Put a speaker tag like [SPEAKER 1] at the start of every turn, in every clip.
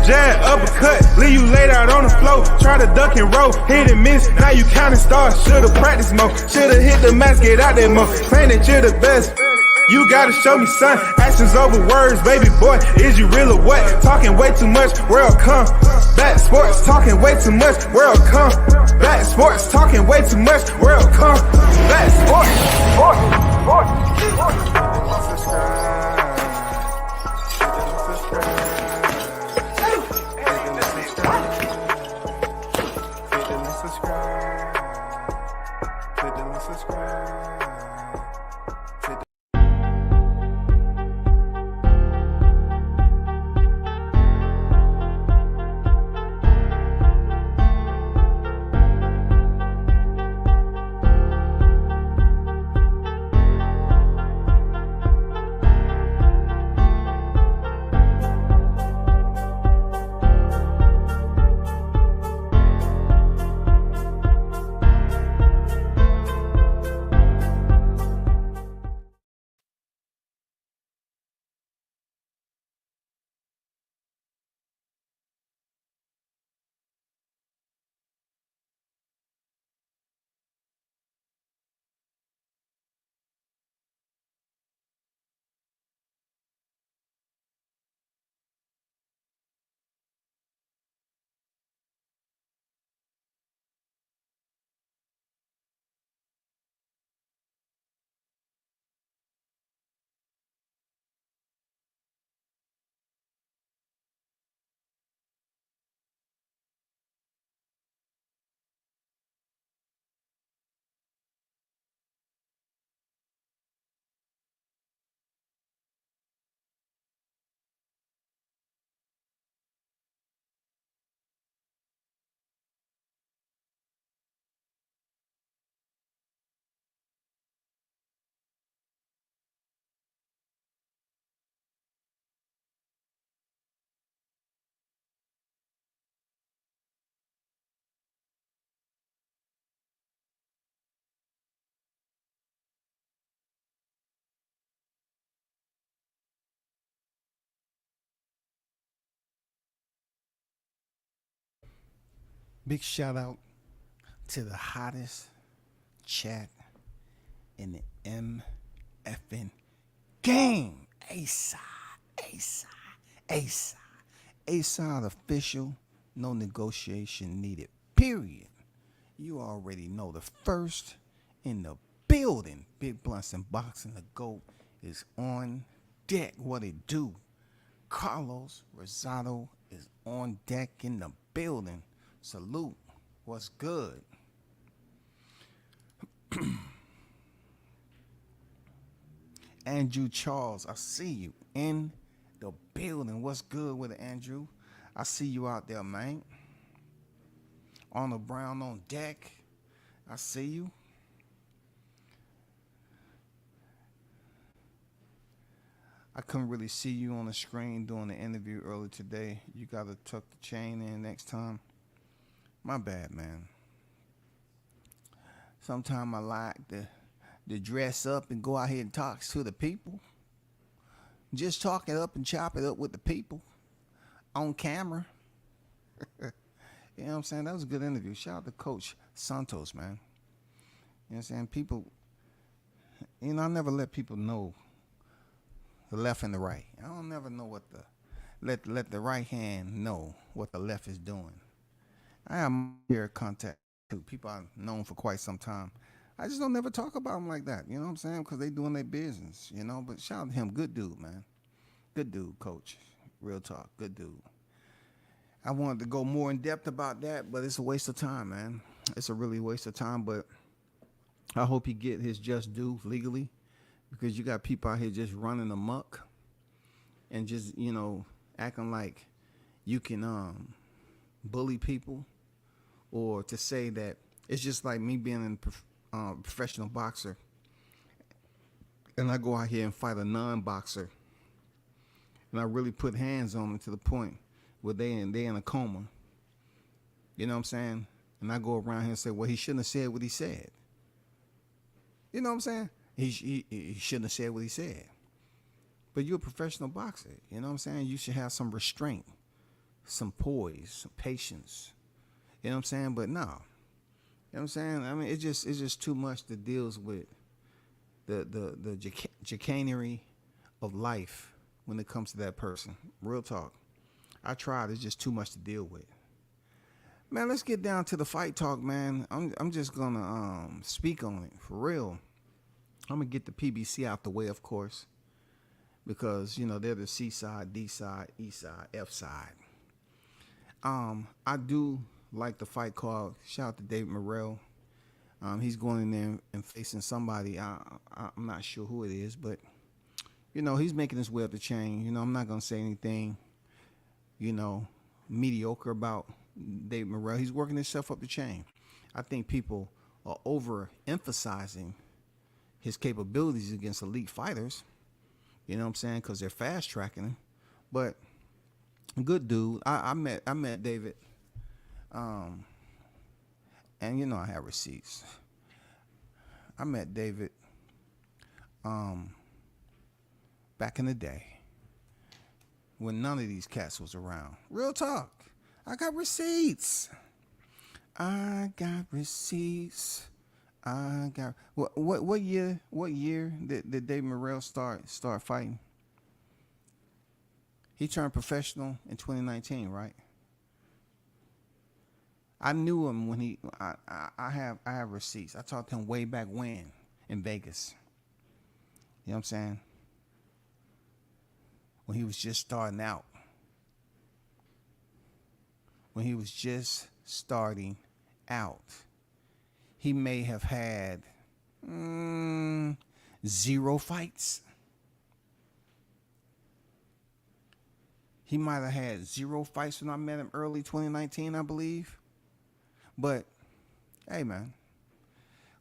[SPEAKER 1] jab, uppercut, leave you laid out on the floor. Try to duck and roll, hit and miss, now you counting stars. Should've practiced more, should've hit the mask, get out there more. Claim that you're the best. You gotta show me, son. Actions over words, baby boy. Is you real or what? Talking way too much, world come. Back sports, talking way too much, world come. Back sports, talking way too much, world come. Back sports,
[SPEAKER 2] Big shout out to the hottest chat in the MFN game. A-side, A-side, A-side. A-side official, no negotiation needed, period. You already know the first in the building. Big Blunts and Boxing, the GOAT is on deck. What it do? Carlos Rosado is on deck in the building. Salute. What's good? Andrew Charles, I see you in the building. What's good with it, Andrew? I see you out there, man. Arnold Brown on deck. I see you. I couldn't really see you on the screen during the interview earlier today. You got to tuck the chain in next time. My bad, man. Sometimes I like to dress up and go out here and talk to the people. Just talk it up and chop it up with the people on camera. You know what I'm saying? That was a good interview. Shout out to Coach Santos, man. You know what I'm saying? People, you know, I never let people know the left and the right. I don't never know what let the right hand know what the left is doing. I have ear contact too. People I've known for quite some time. I just don't never talk about them like that. You know what I'm saying? Because they doing their business, you know. But shout out to him. Good dude, man. Good dude, Coach. Real talk. Good dude. I wanted to go more in depth about that, but it's a waste of time, man. It's a really waste of time, but I hope he get his just due legally, because you got people out here just running amok and just, you know, acting like you can bully people, or to say that it's just like me being a professional boxer and I go out here and fight a non-boxer and I really put hands on them to the point where they in a coma. You know what I'm saying? And I go around here and say, well, he shouldn't have said what he said. You know what I'm saying? He shouldn't have said what he said. But you're a professional boxer. You know what I'm saying? You should have some restraint. some poise, some patience. You know what I'm saying? But no. You know what I'm saying? I mean, it's just too much that deals with the chicanery of life when it comes to that person. Real talk. I tried. It's just too much to deal with. Man, let's get down to the fight talk, man. I'm just gonna speak on it for real. I'm gonna get the PBC out the way, of course, because you know they're the C side, D side, E side, F side. I do like the fight card. Shout out to David Morrell. He's going in there and facing somebody. I'm not sure who it is, but you know he's making his way up the chain. You know I'm not gonna say anything, you know, mediocre about David Morrell. He's working himself up the chain. I think people are overemphasizing his capabilities against elite fighters. You know what I'm saying? Because they're fast tracking him. But good dude. I met David. And you know I have receipts. I met David back in the day when none of these cats was around. Real talk. I got receipts. I got receipts. I got what year did Dave Morrell start fighting? He turned professional in 2019, right? I knew him when I have receipts. I talked to him way back when in Vegas. You know what I'm saying? When he was just starting out. When he was just starting out. He may have had 0 fights. He might have had 0 fights when I met him early 2019, I believe. But, hey, man,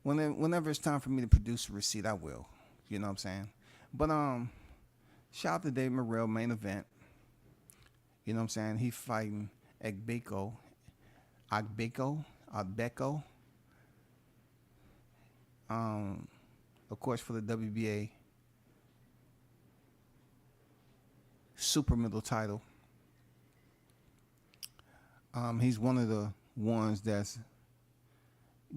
[SPEAKER 2] whenever it's time for me to produce a receipt, I will. You know what I'm saying? But, shout out to Dave Morrell, main event. You know what I'm saying? He fighting Agbeko. Of course, for the WBA super middle title. He's one of the ones that's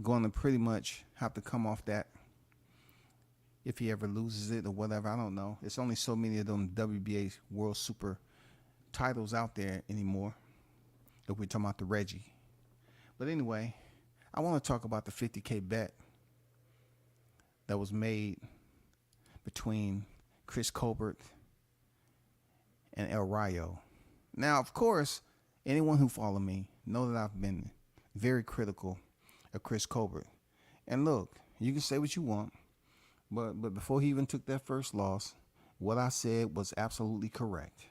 [SPEAKER 2] going to pretty much have to come off that if he ever loses it or whatever. I don't know. It's only so many of them WBA World Super titles out there anymore if we're talking about the Reggie. But anyway, I want to talk about the 50K bet that was made between Chris Colbert and Elrayo. Now, of course, anyone who follow me know that I've been very critical of Chris Colbert. And look, you can say what you want, but before he even took that first loss, what I said was absolutely correct.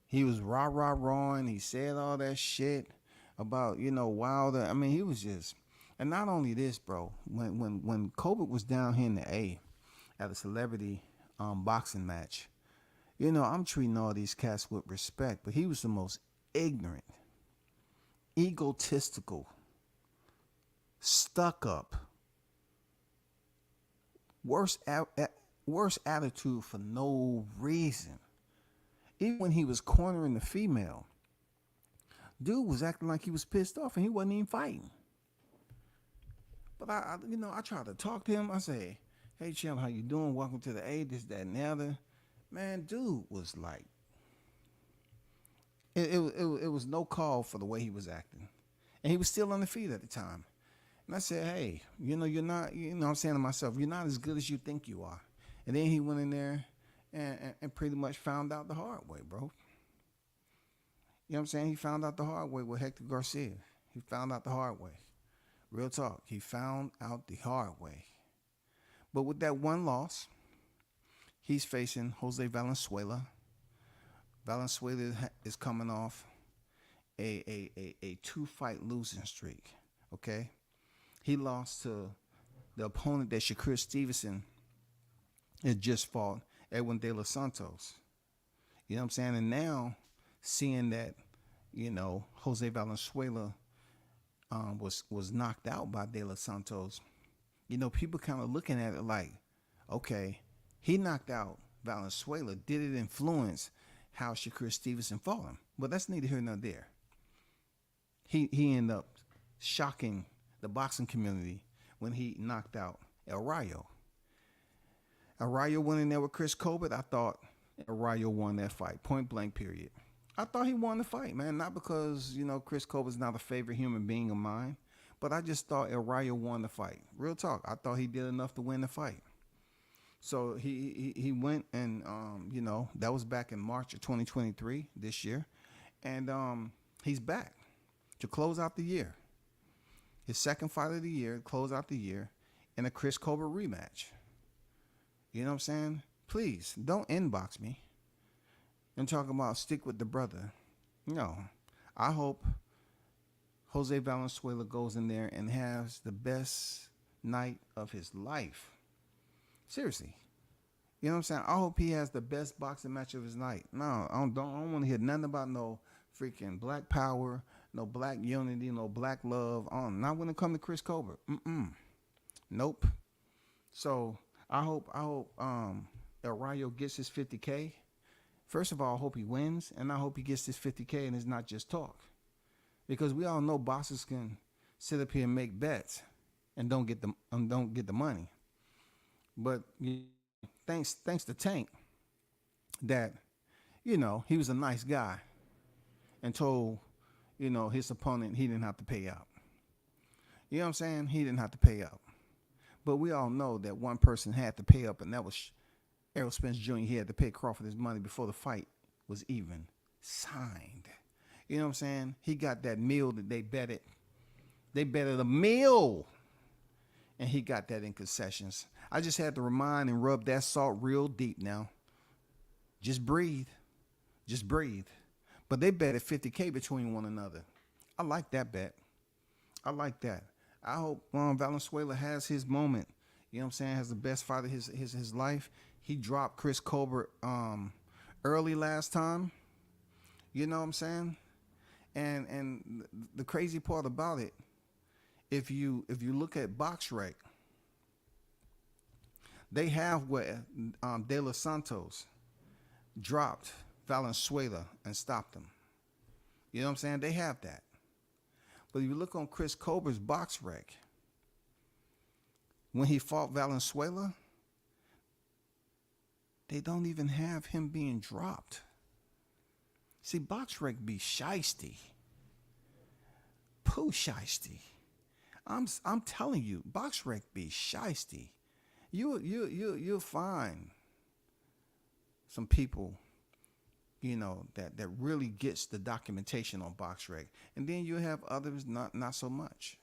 [SPEAKER 2] He was rah, and he said all that shit about, you know, Wilder. I mean, he was just, and not only this, bro, when Colbert was down here in the A at a celebrity boxing match, you know, I'm treating all these cats with respect, but he was the most ignorant, egotistical, stuck up, worst attitude for no reason. Even when he was cornering the female, dude was acting like he was pissed off and he wasn't even fighting. But I tried to talk to him. I say, hey, champ, how you doing? Welcome to the A, this, that, and the other. Man, dude was like, it was no call for the way he was acting. And he was still undefeated at the time. And I said, hey, you know, you're not, you know, I'm saying to myself, you're not as good as you think you are. And then he went in there and pretty much found out the hard way, bro. You know what I'm saying? He found out the hard way with Hector Garcia. He found out the hard way. Real talk. He found out the hard way. But with that one loss, he's facing Jose Valenzuela. Valenzuela is coming off a 2-fight losing streak. Okay? He lost to the opponent that Shakur Stevenson had just fought, Edwin De Los Santos. You know what I'm saying? And now, seeing that, you know, Jose Valenzuela was knocked out by De Los Santos, you know, people kind of looking at it like, okay, he knocked out Valenzuela. Did it influence how Shakur Stevenson fought him. But that's neither here nor there. He ended up shocking the boxing community when he knocked out Elrayo. Elrayo went in there with Chris Colbert. I thought Elrayo won that fight, point blank, period. I thought he won the fight, man. Not because, Chris Colbert's not a favorite human being of mine, but I just thought Elrayo won the fight. Real talk. I thought he did enough to win the fight. So he went and, that was back in March of 2023, this year. And he's back to close out the year. His second fight of the year, close out the year, in a Chris Colbert rematch. You know what I'm saying? Please, don't inbox me and talk about stick with the brother. No. I hope Jose Valenzuela goes in there and has the best night of his life. Seriously. You know what I'm saying? I hope he has the best boxing match of his night. No, I don't want to hear nothing about no freaking black power, no black unity, no black love. Not when it comes to Chris Colbert. Nope. So I hope Elrayo gets his 50K. First of all, I hope he wins, and I hope he gets his 50K and it's not just talk. Because we all know boxers can sit up here and make bets and don't get the money. But thanks to Tank, that he was a nice guy and told his opponent he didn't have to pay out. You know what I'm saying? He didn't have to pay out. But we all know that one person had to pay up, and that was Errol Spence Jr. He had to pay Crawford his money before the fight was even signed. You know what I'm saying? He got that meal that they betted. They betted a meal, and he got that in concessions. I just had to remind and rub that salt real deep now. Just breathe. Just breathe. But they betted 50K between one another. I like that bet. I like that. I hope Valenzuela has his moment. You know what I'm saying? Has the best fight of his life. He dropped Chris Colbert early last time. You know what I'm saying? And the crazy part about it, if you look at BoxRec, they have where De Los Santos dropped Valenzuela and stopped him. You know what I'm saying? They have that. But if you look on Chris Colbert's BoxRec, when he fought Valenzuela, they don't even have him being dropped. See, BoxRec be shiesty. Pooh shiesty. I'm telling you, BoxRec be shiesty. You'll find some people, that really gets the documentation on BoxRec. And then you have others not so much.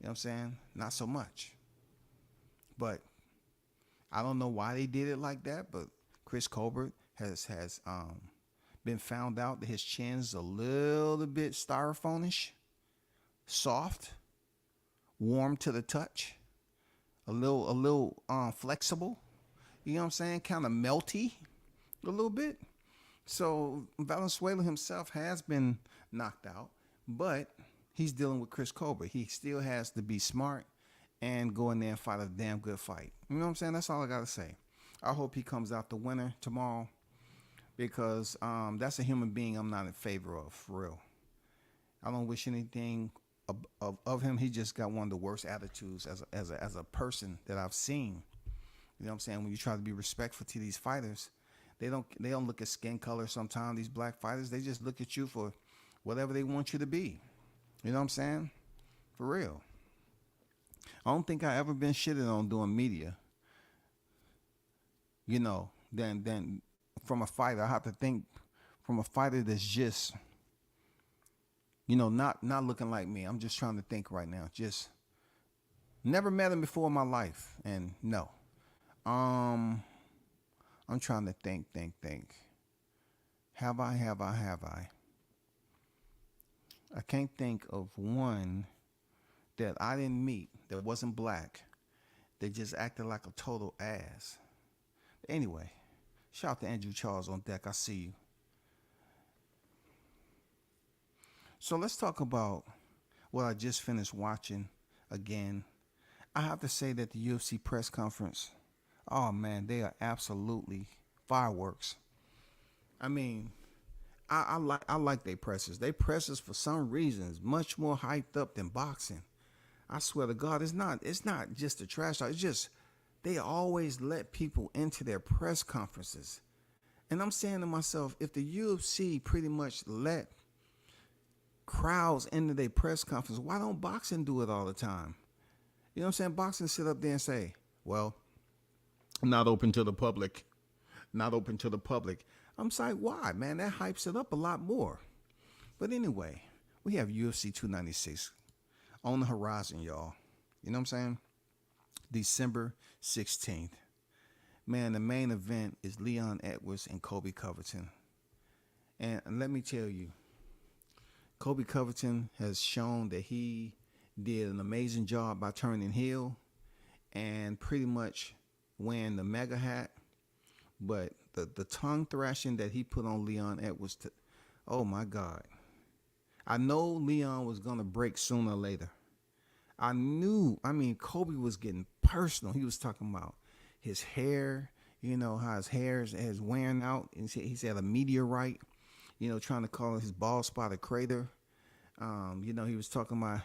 [SPEAKER 2] You know what I'm saying? Not so much. But I don't know why they did it like that, but Chris Colbert has been found out that his chin's a little bit styrofoamish, soft, warm to the touch, a little flexible. You know what I'm saying? Kind of melty a little bit. So Valenzuela himself has been knocked out, but he's dealing with Chris Colbert. He still has to be smart and go in there and fight a damn good fight. You know what I'm saying? That's all I got to say. I hope he comes out the winner tomorrow, because that's a human being I'm not in favor of, for real. I don't wish anything of him. He just got one of the worst attitudes as a person that I've seen. You know what I'm saying? When you try to be respectful to these fighters, they don't look at skin color sometimes, these black fighters. They just look at you for whatever they want you to be. You know what I'm saying? For real. I don't think I ever been shitted on doing media. Then from a fighter, I have to think from a fighter that's just, not looking like me. I'm just trying to think right now. Just never met him before in my life, and no. I'm trying to think. Have I? I can't think of one that I didn't meet that wasn't black, that just acted like a total ass. Anyway, shout out to Andrew Charles on deck. I see you. So let's talk about what I just finished watching again. I have to say that the UFC press conference, oh man, they are absolutely fireworks. I mean, I like they presses. They presses for some reasons much more hyped up than boxing. I swear to God, it's not just the trash talk. It's just they always let people into their press conferences. And I'm saying to myself, if the UFC pretty much let crowds into their press conference, why don't boxing do it all the time? You know what I'm saying? Boxing sit up there and say, well, not open to the public. Not open to the public. I'm like, why, man? That hypes it up a lot more. But anyway, we have UFC 296 on the horizon, y'all. You know what I'm saying? December 16th. Man, the main event is Leon Edwards and Colby Covington. And let me tell you, Colby Covington has shown that he did an amazing job by turning heel and pretty much wearing the mega hat. But the tongue thrashing that he put on Leon Edwards, oh my God. I know Leon was going to break sooner or later. Colby was getting personal. He was talking about his hair, how his hair is wearing out. And he said a meteorite, trying to call it his bald spot a crater. He was talking about,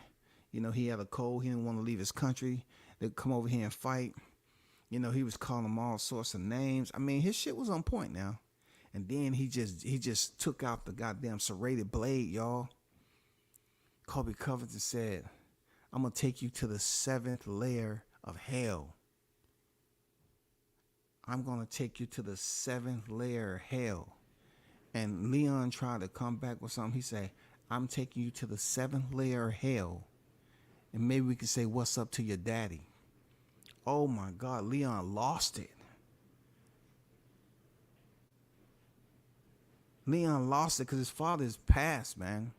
[SPEAKER 2] he had a cold. He didn't want to leave his country. They'd come over here and fight. He was calling him all sorts of names. I mean, his shit was on point now. And then he just took out the goddamn serrated blade, y'all. Colby Covington said, I'm going to take you to the 7th layer of hell. I'm going to take you to the 7th layer of hell. And Leon tried to come back with something. He said, I'm taking you to the 7th layer of hell. And maybe we can say, what's up to your daddy? Oh my God, Leon lost it. Leon lost it because his father's passed, man.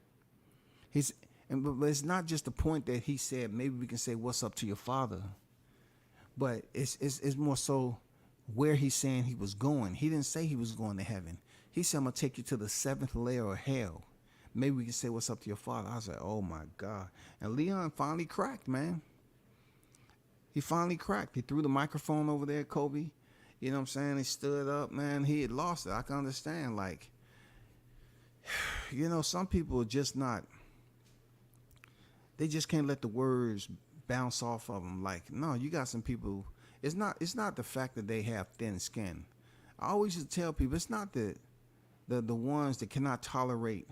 [SPEAKER 2] But it's not just the point that he said, maybe we can say, what's up to your father? But it's more so where he's saying he was going. He didn't say he was going to heaven. He said, I'm going to take you to the 7th layer of hell. Maybe we can say, what's up to your father? I was like, oh my God. And Leon finally cracked, man. He finally cracked. He threw the microphone over there, Kobe. You know what I'm saying? He stood up, man. He had lost it. I can understand. Like, some people are just not, they just can't let the words bounce off of them. Like, no, you got some people, it's not the fact that they have thin skin. I always just tell people, it's not the ones that cannot tolerate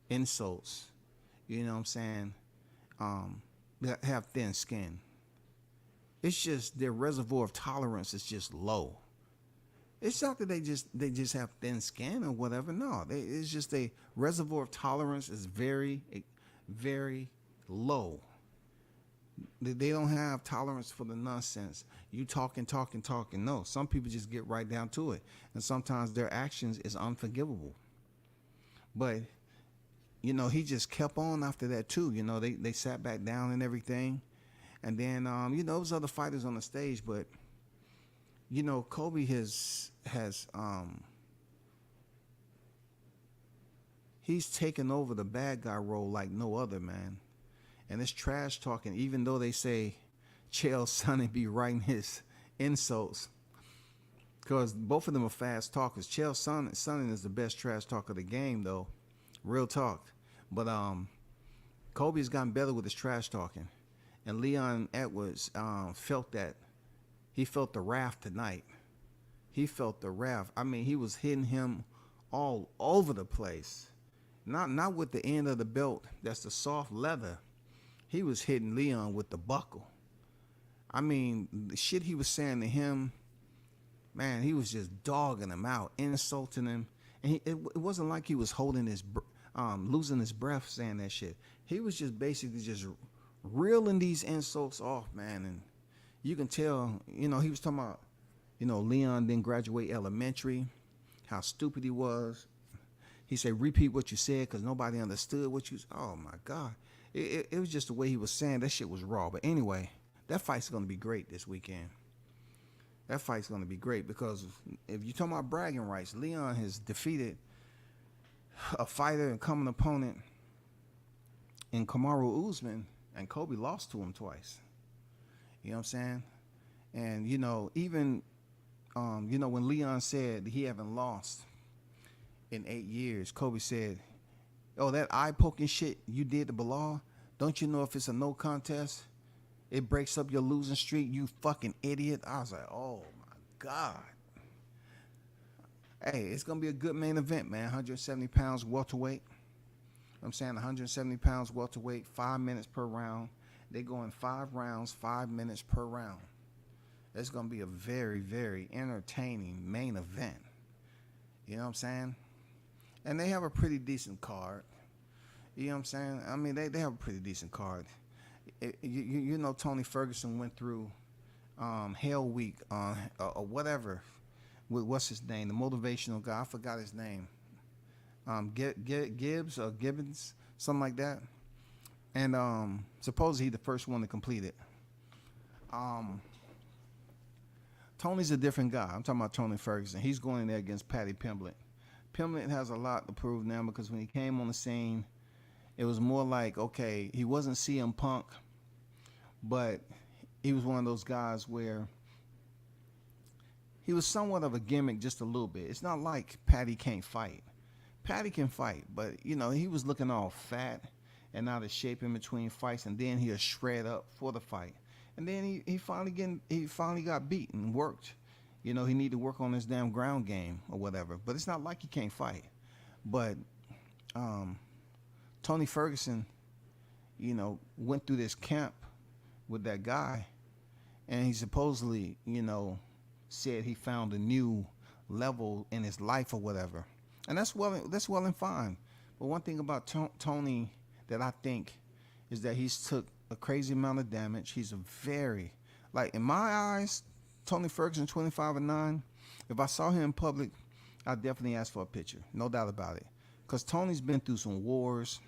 [SPEAKER 2] insults, you know what I'm saying, that have thin skin. It's just their reservoir of tolerance is just low. It's not that they just have thin skin or whatever. No, it's just a reservoir of tolerance is very, very low. They don't have tolerance for the nonsense. You talking. No, some people just get right down to it. And sometimes their actions is unforgivable. But, he just kept on after that too. They sat back down and everything. And then, there was other fighters on the stage, but, Kobe has he's taken over the bad guy role like no other, man. And it's trash talking, even though they say Chael Sonnen be writing his insults. Because both of them are fast talkers. Chael Sonnen is the best trash talker of the game, though. Real talk. But Kobe's gotten better with his trash talking. And Leon Edwards felt that. He felt the wrath tonight. He felt the wrath. I mean, he was hitting him all over the place. Not with the end of the belt. That's the soft leather. He was hitting Leon with the buckle. I mean, the shit he was saying to him, man, he was just dogging him out, insulting him. And it wasn't like he was holding his, losing his breath saying that shit. He was just basically just reeling these insults off, man. And you can tell, he was talking about, Leon didn't graduate elementary, how stupid he was. He said, repeat what you said because nobody understood what you said. Oh, my God. It was just the way he was saying. That shit was raw. But anyway, that fight's going to be great this weekend. That fight's going to be great because if you're talking about bragging rights, Leon has defeated a fighter and common opponent in Kamaru Usman, and Kobe lost to him twice. You know what I'm saying? And, even, when Leon said he haven't lost, in 8 years. Kobe said, "Oh, that eye poking shit you did to Bilal. Don't you know if it's a no contest, it breaks up your losing streak? You fucking idiot." I was like, "Oh my god." Hey, it's gonna be a good main event, man. 170 pounds welterweight. I'm saying 170 pounds welterweight, 5 minutes per round. They go in 5 rounds, 5 minutes per round. It's gonna be a very, very entertaining main event. You know what I'm saying? And they have a pretty decent card. You know what I'm saying? I mean, they have a pretty decent card. You know, Tony Ferguson went through Hell Week or whatever. What's his name? The motivational guy. I forgot his name. Gibbs or Gibbons, something like that. And supposedly he's the first one to complete it. Tony's a different guy. I'm talking about Tony Ferguson. He's going in there against Paddy Pimblett. Pimblett has a lot to prove now because when he came on the scene, it was more like, okay, he wasn't CM Punk, but he was one of those guys where he was somewhat of a gimmick just a little bit. It's not like Paddy can't fight. Paddy can fight, but, you know, he was looking all fat and out of shape in between fights, and then he'll shred up for the fight. And then he finally got beat and worked. You know, he needed to work on his damn ground game or whatever. But it's not like he can't fight. But Tony Ferguson, you know, went through this camp with that guy, and he supposedly, you know, said he found a new level in his life or whatever. And that's well and fine. But one thing about Tony that I think is that he's took a crazy amount of damage. He's a very, like, in my eyes, Tony Ferguson, 25-9. If I saw him in public, I'd definitely ask for a picture. No doubt about it. Because Tony's been through some wars.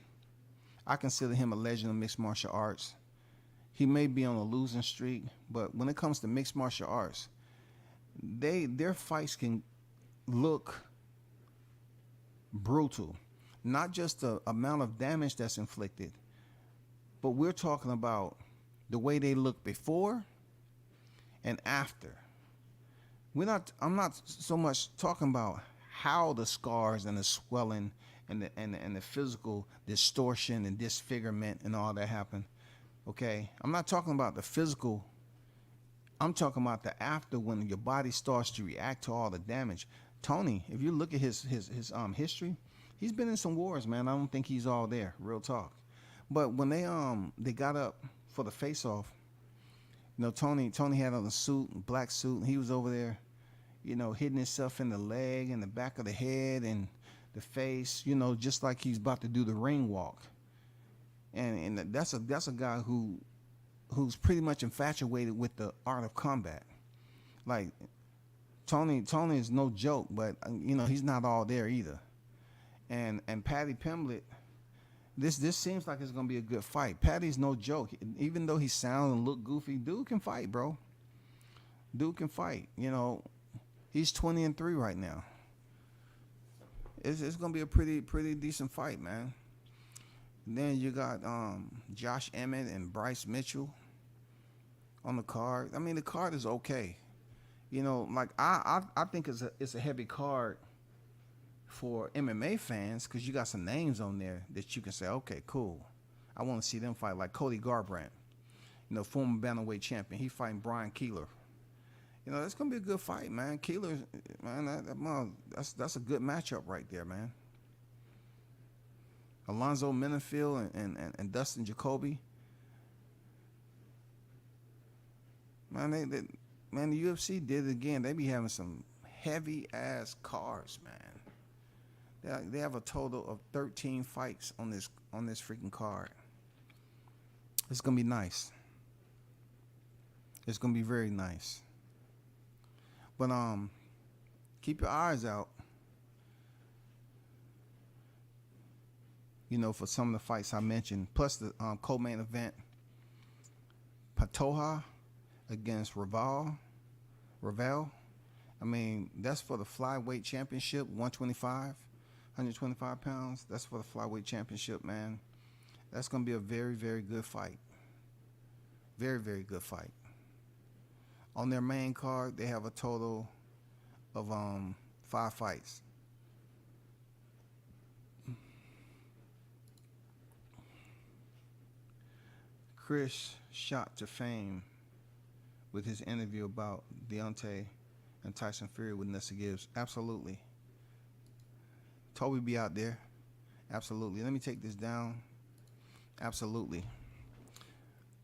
[SPEAKER 2] I consider him a legend of mixed martial arts. He may be on a losing streak, but when it comes to mixed martial arts, their fights can look brutal. Not just the amount of damage that's inflicted, but we're talking about the way they look before and after. I'm not so much talking about how the scars and the swelling and the physical distortion and disfigurement and all that happen. Okay? I'm not talking about the physical. I'm talking about the after, when your body starts to react to all the damage. Tony, if you look at his history, he's been in some wars, man. I don't think he's all there, real talk. But when they got up for the face-off, you know, Tony had on a suit, black suit, and he was over there, you know, hitting himself in the leg and the back of the head and the face, you know, just like he's about to do the ring walk. And that's a guy who's pretty much infatuated with the art of combat. Like, Tony is no joke, but, you know, he's not all there either. And Paddy Pimblett, this seems like it's gonna be a good fight. Paddy's no joke. Even though he sounds and look goofy, dude can fight, bro. Dude can fight. You know, he's 20-3 right now. It's gonna be a pretty decent fight, man. And then you got Josh Emmett and Bryce Mitchell on the card. I mean, the card is okay. You know, like I think it's a heavy card for MMA fans, because you got some names on there that you can say, okay, cool, I want to see them fight. Like Cody Garbrandt, you know, former bantamweight champion. He fighting Brian Keeler. You know, that's gonna be a good fight, man. Keeler, man, that's a good matchup right there, man. Alonzo Menifield and Dustin Jacoby. Man, the UFC did it again. They be having some heavy ass cards, man. They have a total of 13 fights on this freaking card. It's gonna be nice. It's gonna be very nice. But keep your eyes out, you know, for some of the fights I mentioned. Plus the co-main event, Pantoja against Ravel. I mean, that's for the flyweight championship, 125 pounds. That's for the flyweight championship, man. That's going to be a very, very good fight. Very, very good fight. On their main card, they have a total of 5 fights. Chris shot to fame with his interview about Deontay and Tyson Fury with Nessa Gibbs? Absolutely. Toby be out there. Absolutely. Let me take this down. Absolutely.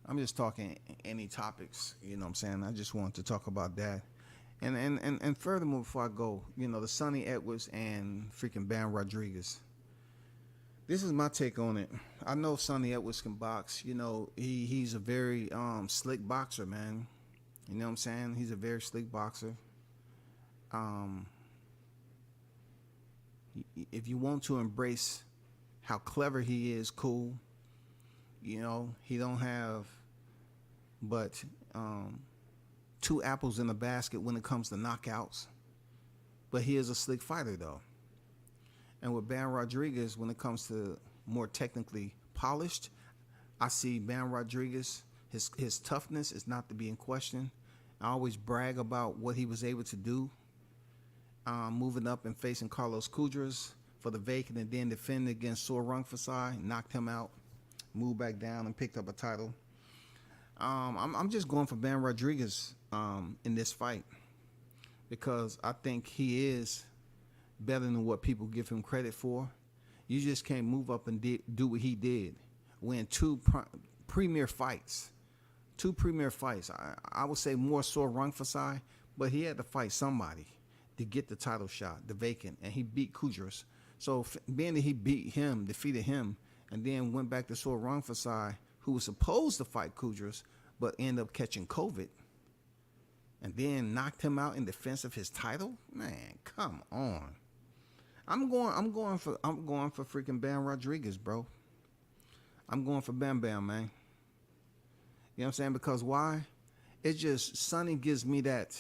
[SPEAKER 2] I'm just talking any topics, you know what I'm saying? I just wanted to talk about that. And furthermore, before I go, the Sonny Edwards and freaking Bam Rodriguez. This is my take on it. I know Sonny Edwards can box. He's a very slick boxer, man. You know what I'm saying? He's a very slick boxer. If you want to embrace how clever he is, cool. He don't have but 2 apples in the basket when it comes to knockouts. But he is a slick fighter, though. And with Bam Rodriguez, when it comes to more technically polished, I see Bam Rodriguez, his toughness is not to be in question. I always brag about what he was able to do, moving up and facing Carlos Kudras for the vacant and then defending against Sor Rungvisai, knocked him out, moved back down and picked up a title. I'm just going for Bam Rodriguez in this fight because I think he is better than what people give him credit for. You just can't move up and do what he did. Win 2 premier fights. 2 premier fights. I would say more Sor Rungvisai, but he had to fight somebody to get the title shot, the vacant, and he beat Kudras. So being that he beat him, defeated him, and then went back to Sor Rungvisai, who was supposed to fight Kudras, but ended up catching COVID, and then knocked him out in defense of his title. Man, come on. I'm going for freaking Bam Rodriguez, bro. I'm going for Bam Bam, man. You know what I'm saying? Because why? It's just Sonny gives me that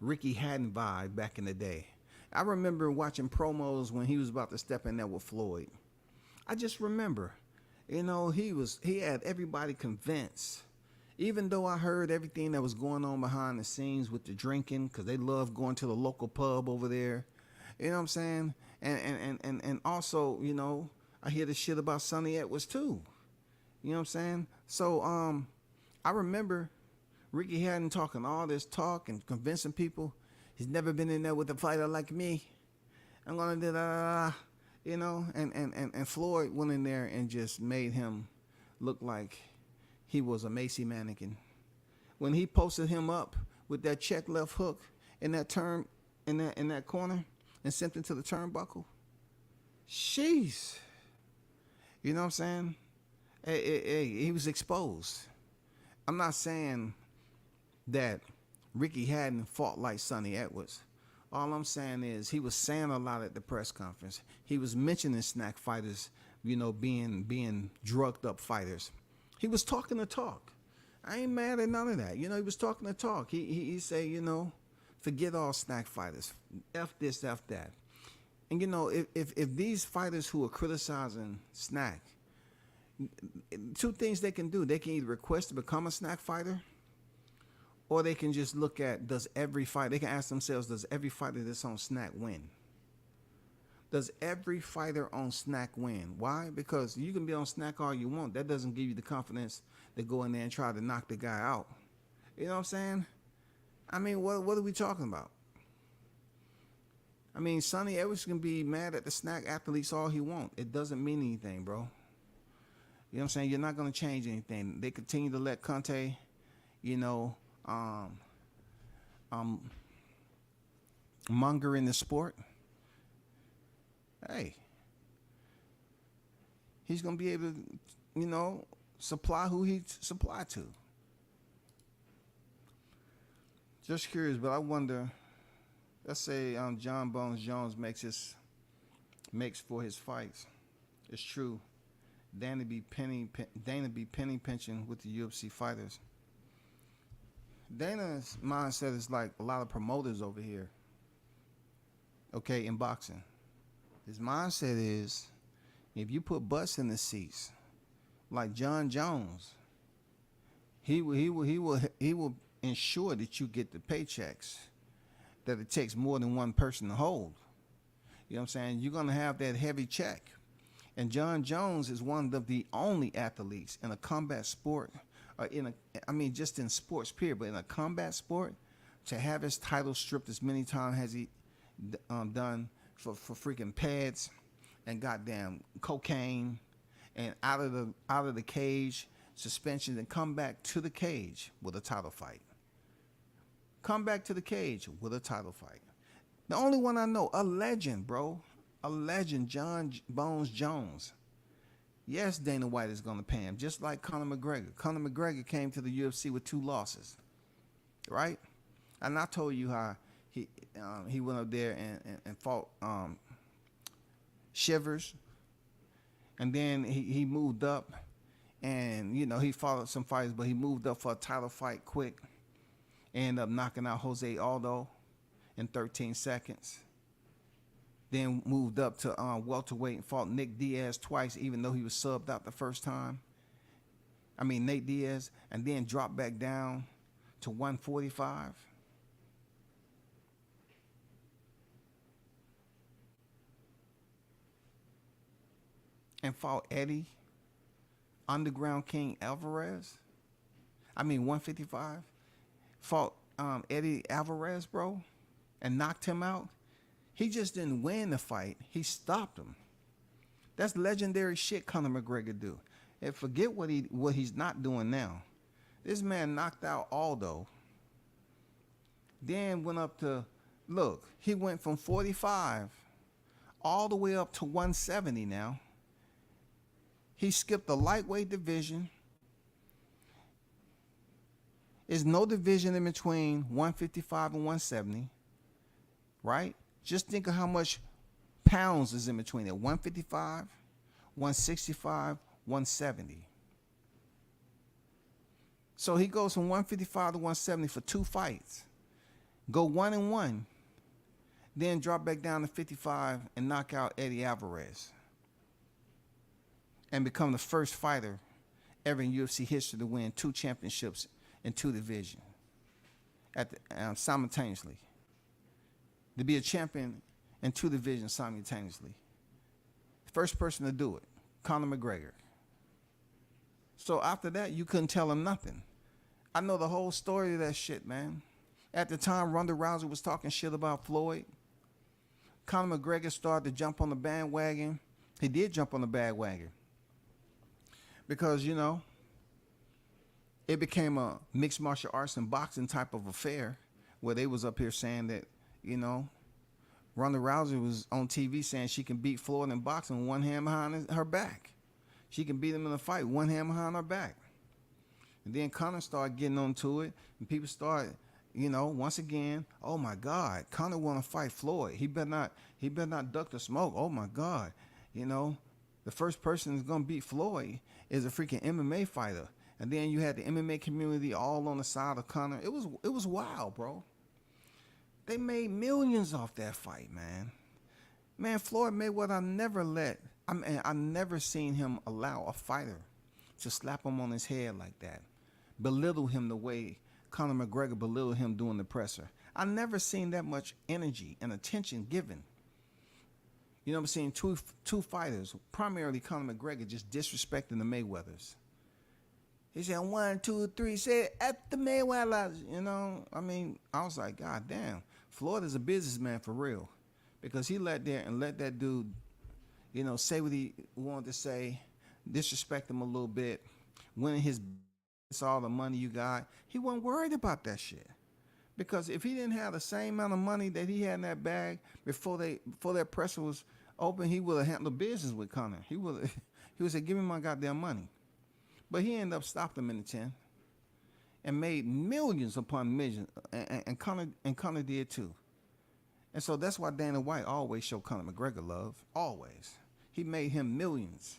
[SPEAKER 2] Ricky Hatton vibe back in the day. I remember watching promos when he was about to step in there with Floyd. I just remember, he had everybody convinced. Even though I heard everything that was going on behind the scenes with the drinking, because they love going to the local pub over there. You know what I'm saying? And also, I hear the shit about Sonny Edwards too. You know what I'm saying? So I remember Ricky Hatton talking all this talk and convincing people he's never been in there with a fighter like me. I'm gonna do that, and Floyd went in there and just made him look like he was a Macy mannequin. When he posted him up with that check left hook in that turn in that corner and sent him to the turnbuckle. Jeez. You know what I'm saying? He was exposed. I'm not saying that Ricky Hatton fought like Sonny Edwards. All I'm saying is he was saying a lot at the press conference. He was mentioning snack fighters, being drugged up fighters. He was talking the talk. I ain't mad at none of that. He was talking the talk. He say, forget all snack fighters. F this, F that. And if these fighters who are criticizing snack, 2 things they can do. They can either request to become a snack fighter, or they can just look at, they can ask themselves, does every fighter that's on snack win? Does every fighter on snack win? Why? Because you can be on snack all you want. That doesn't give you the confidence to go in there and try to knock the guy out. You know what I'm saying? I mean, what are we talking about? I mean, Sonny Edwards can be mad at the snack athletes all he wants. It doesn't mean anything, bro. You know what I'm saying? You're not going to change anything. They continue to let Conte, monger in the sport. Hey, he's going to be able to, supply who he supply to. Just curious, but I wonder, let's say John Bones Jones makes for his fights. It's true. Dana be penny pinching with the UFC fighters. Dana's mindset is like a lot of promoters over here. Okay, in boxing. His mindset is, if you put butts in the seats, like John Jones, he will ensure that you get the paychecks that it takes more than one person to hold. You know what I'm saying? You're gonna have that heavy check. And John Jones is one of the only athletes in a combat sport just in sports, period. But in a combat sport, to have his title stripped as many times as he done for freaking pads and goddamn cocaine, and out of the cage, suspension, and come back to the cage with a title fight. Come back to the cage with a title fight. The only one I know, a legend, bro. A legend, John Bones Jones. Yes, Dana White is going to pay him, just like Conor McGregor. Conor McGregor came to the UFC with 2 losses, right? And I told you how he went up there and fought Shivers, and then he moved up, and he fought some fighters, but he moved up for a title fight quick. Ended up knocking out Jose Aldo in 13 seconds. Then moved up to welterweight and fought Nick Diaz twice, even though he was subbed out the first time. Nate Diaz, and then dropped back down to 145. And fought Eddie Underground King Alvarez. 155. Fought Eddie Alvarez, bro, and knocked him out. He just didn't win the fight. He stopped him. That's legendary shit Conor McGregor do. And forget what he's not doing now. This man knocked out Aldo. Then went up to, look, he went from 45 all the way up to 170 now. He skipped the lightweight division. There's no division in between 155 and 170, right? Just think of how much pounds is in between it. 155, 165, 170. So he goes from 155 to 170 for 2 fights. Go 1-1, then drop back down to 55 and knock out Eddie Alvarez. And become the first fighter ever in UFC history to win 2 championships in 2 divisions simultaneously. To be a champion in 2 divisions simultaneously. First person to do it, Conor McGregor. So after that, you couldn't tell him nothing. I know the whole story of that shit, man. At the time, Ronda Rousey was talking shit about Floyd. Conor McGregor started to jump on the bandwagon. He did jump on the bandwagon. Because, it became a mixed martial arts and boxing type of affair where they was up here saying that, Ronda Rousey was on TV saying she can beat Floyd in boxing with one hand behind her back. She can beat him in a fight, one hand behind her back. And then Conor started getting onto it, and people started, once again, oh my God, Conor want to fight Floyd. He better not duck the smoke. Oh my God, the first person that's gonna beat Floyd is a freaking MMA fighter. And then you had the MMA community all on the side of Conor. It was wild, bro. They made millions off that fight, man. Man, Floyd Mayweather, I never seen him allow a fighter to slap him on his head like that. Belittle him the way Conor McGregor belittled him doing the presser. I never seen that much energy and attention given. I'm seeing two fighters, primarily Conor McGregor, just disrespecting the Mayweathers. He said 1, 2, 3, say at the Mayweathers. I was like, God damn, Floyd is a businessman for real, because he let that dude, say what he wanted to say, disrespect him a little bit, winning his all the money you got. He wasn't worried about that shit, because if he didn't have the same amount of money that he had in that bag before that presser was open, he would have handled business with Conor. He would say, give me my goddamn money. But he ended up stopping him in the 10 and made millions upon millions, and Conor did too. And so that's why Dana White always showed Conor McGregor love. Always. He made him millions.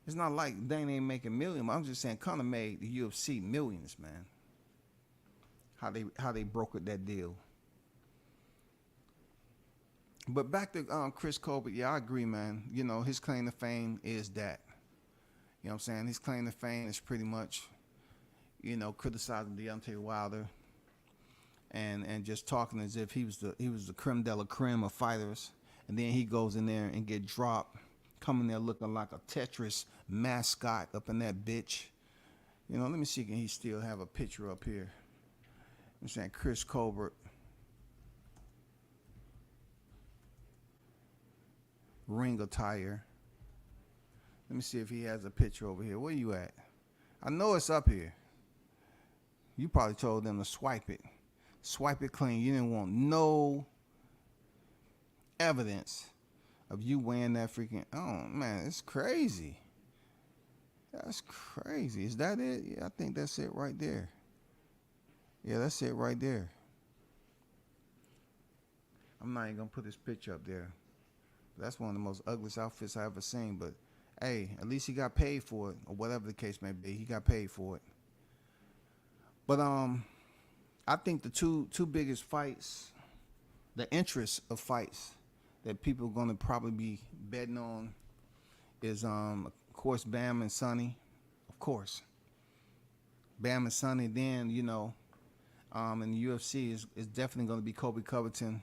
[SPEAKER 2] It's not like Dana ain't making millions. I'm just saying Conor made the UFC millions, man. How they brokered that deal. But back to Chris Colbert, yeah, I agree, man. His claim to fame is that. You know what I'm saying? His claim to fame is pretty much, criticizing Deontay Wilder and just talking as if he was the creme de la creme of fighters. And then he goes in there and get dropped, coming there looking like a Tetris mascot up in that bitch. You know, let me see, can he still have a picture up here? I'm saying Chris Colbert. Ring attire. Let me see if he has a picture over here. Where you at? I know it's up here. You probably told them to swipe it. Swipe it clean. You didn't want no evidence of you wearing that freaking... Oh, man, it's crazy. That's crazy. Is that it? Yeah, I think that's it right there. Yeah, that's it right there. I'm not even going to put this picture up there. That's one of the most ugliest outfits I ever seen. But, hey, at least he got paid for it. Or whatever the case may be. He got paid for it. But I think the two biggest fights, the interest of fights that people are going to probably be betting on is, of course, Bam and Sonny. Of course. Bam and Sonny. Then, you know, in the UFC is definitely going to be Colby Covington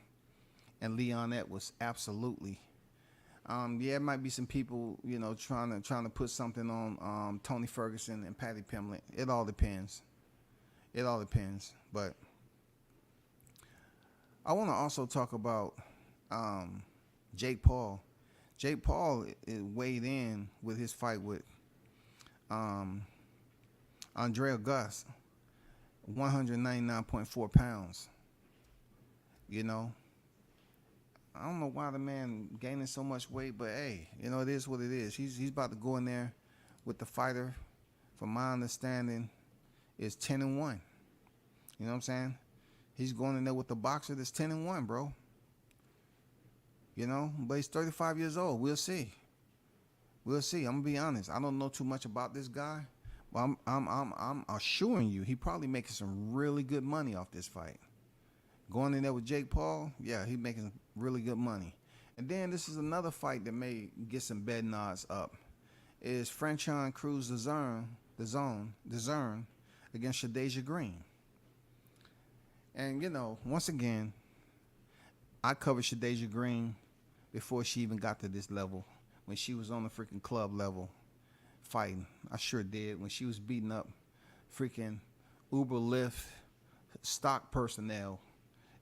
[SPEAKER 2] and Leon Edwards. Absolutely. Yeah, it might be some people, you know, trying to put something on Tony Ferguson and Paddy Pimblett. It all depends. It all depends. But I want to also talk about Jake Paul. Jake Paul weighed in with his fight with Andrea Gus, 199.4 pounds. You know, I don't know why the man gaining so much weight, but hey, you know, it is what it is. He's about to go in there with the fighter, from my understanding, is 10-1. You know what I'm saying? He's going in there with the boxer that's 10-1, bro. You know, but he's 35 years old. We'll see. We'll see. I'm gonna be honest. I don't know too much about this guy, but I'm assuring you, he probably making some really good money off this fight. Going in there with Jake Paul, yeah, he's making really good money. And then this is another fight that may get some betting odds up. Is Franchon Cruz DeZern against Shadasia Green. And, you know, once again, I covered Shadasia Green before she even got to this level. When she was on the freaking club level fighting. I sure did. When she was beating up freaking Uber, Lyft, stock personnel.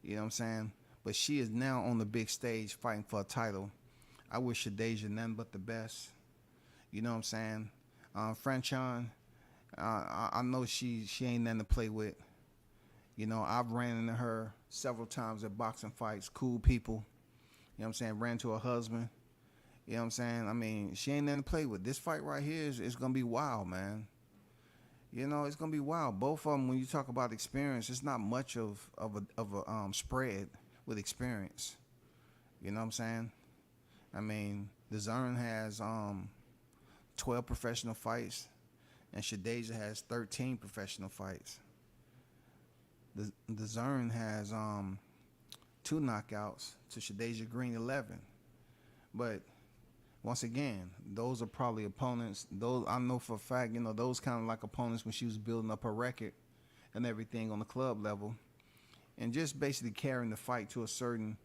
[SPEAKER 2] You know what I'm saying? But she is now on the big stage fighting for a title. I wish Shadasia nothing but the best. You know what I'm saying? Franchon, I know she ain't nothing to play with. You know, I've ran into her several times at boxing fights. Cool people. You know what I'm saying? Ran to her husband. You know what I'm saying? I mean, she ain't nothing to play with. This fight right here is going to be wild, man. You know, it's going to be wild. Both of them, when you talk about experience, it's not much of a spread with experience. You know what I'm saying? I mean, DeZern has 12 professional fights, and Shadasia has 13 professional fights. DeZern has 2 knockouts to Shadasia Green 11. But once again, those are probably opponents. Those I know for a fact, you know, those kind of like opponents when she was building up her record and everything on the club level, and just basically carrying the fight to a certain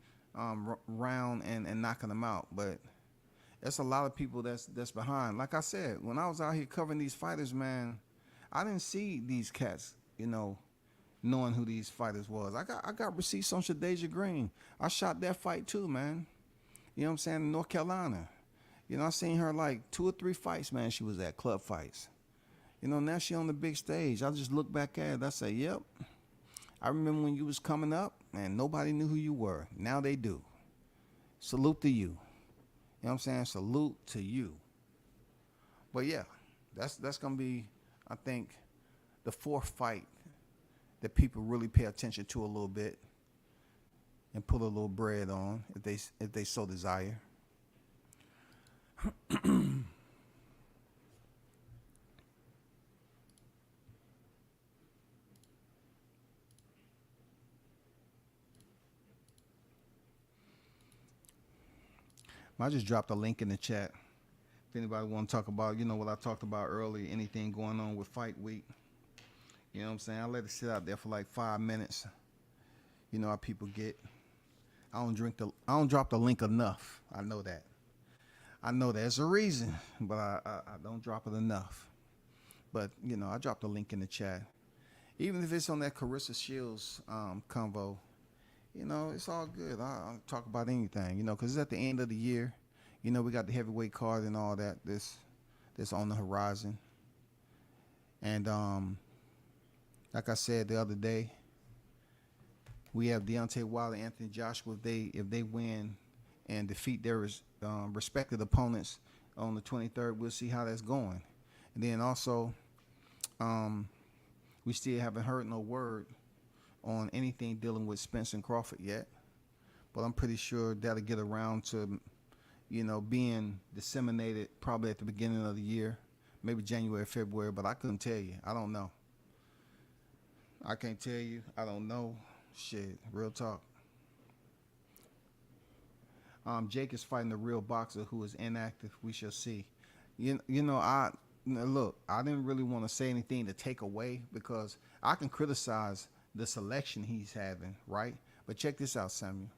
[SPEAKER 2] round and knocking them out. But there's a lot of people that's behind. Like I said, when I was out here covering these fighters, man, I didn't see these cats, you know, knowing who these fighters was. I got receipts on Shadasia Green. I shot that fight too, man. You know what I'm saying? In North Carolina. You know, I seen her like 2 or 3 fights, man. She was at club fights. You know, now she on the big stage. I just look back at it. I say, yep. I remember when you was coming up and nobody knew who you were. Now they do. Salute to you. You know what I'm saying? Salute to you. But yeah, that's going to be, I think, the 4th fight that people really pay attention to a little bit and put a little bread on if they so desire. I just dropped a link in the chat. If anybody want to talk about, you know, what I talked about earlier, anything going on with fight week. You know what I'm saying? I let it sit out there for like 5 minutes. You know how people get. I don't drop the link enough. I know that. There's a reason, but I don't drop it enough. But you know, I dropped the link in the chat. Even if it's on that Carissa Shields convo, you know, it's all good. I'll talk about anything, you know, because it's at the end of the year. You know, we got the heavyweight card and all that. This on the horizon. And like I said the other day, we have Deontay Wilder, Anthony Joshua. If they win and defeat their respective opponents on the 23rd, we'll see how that's going. And then also, we still haven't heard no word on anything dealing with Spence and Crawford yet, but I'm pretty sure that'll get around to, you know, being disseminated probably at the beginning of the year, maybe January, February, but I couldn't tell you. I don't know. I can't tell you. I don't know. Shit, real talk. Jake is fighting a real boxer who is inactive. We shall see. You know, look, I didn't really want to say anything to take away because I can criticize the selection he's having, right? But check this out, Samuel.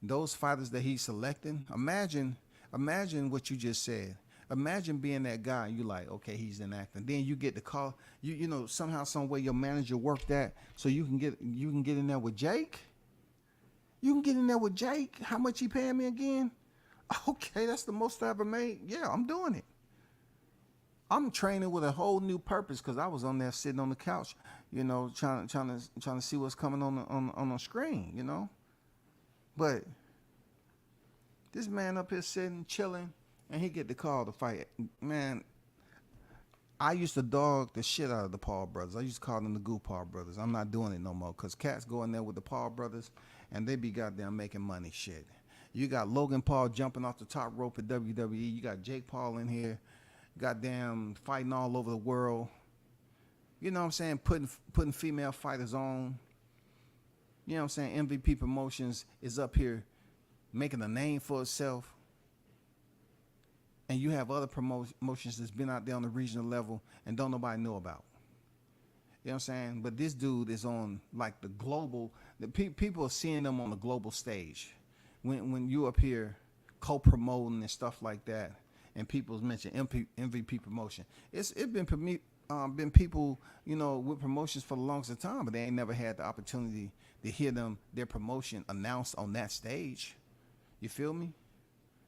[SPEAKER 2] Those fighters that he's selecting, imagine what you just said. Imagine being that guy and you're like, okay, he's inactive. Then you get the call, you know, somehow, some way your manager worked that so you can get in there with Jake. You can get in there with Jake. How much he paying me again? Okay, that's the most I ever made. Yeah, I'm doing it. I'm training with a whole new purpose because I was on there sitting on the couch, you know, trying to see what's coming on the screen, you know. But this man up here sitting, chilling, and he get the call to fight. Man, I used to dog the shit out of the Paul brothers. I used to call them the Goo Paul brothers. I'm not doing it no more because cats go in there with the Paul brothers and they be goddamn making money shit. You got Logan Paul jumping off the top rope at WWE. You got Jake Paul in here, goddamn fighting all over the world. You know what I'm saying? Putting female fighters on. You know what I'm saying? MVP Promotions is up here making a name for itself. And you have other promotions that's been out there on the regional level and don't nobody know about. You know what I'm saying? But this dude is on like the global, people are seeing them on the global stage. When you up here co-promoting and stuff like that, and people's mention MVP Promotion. It's been people, you know, with promotions for the longest time, but they ain't never had the opportunity to hear their promotion announced on that stage. You feel me?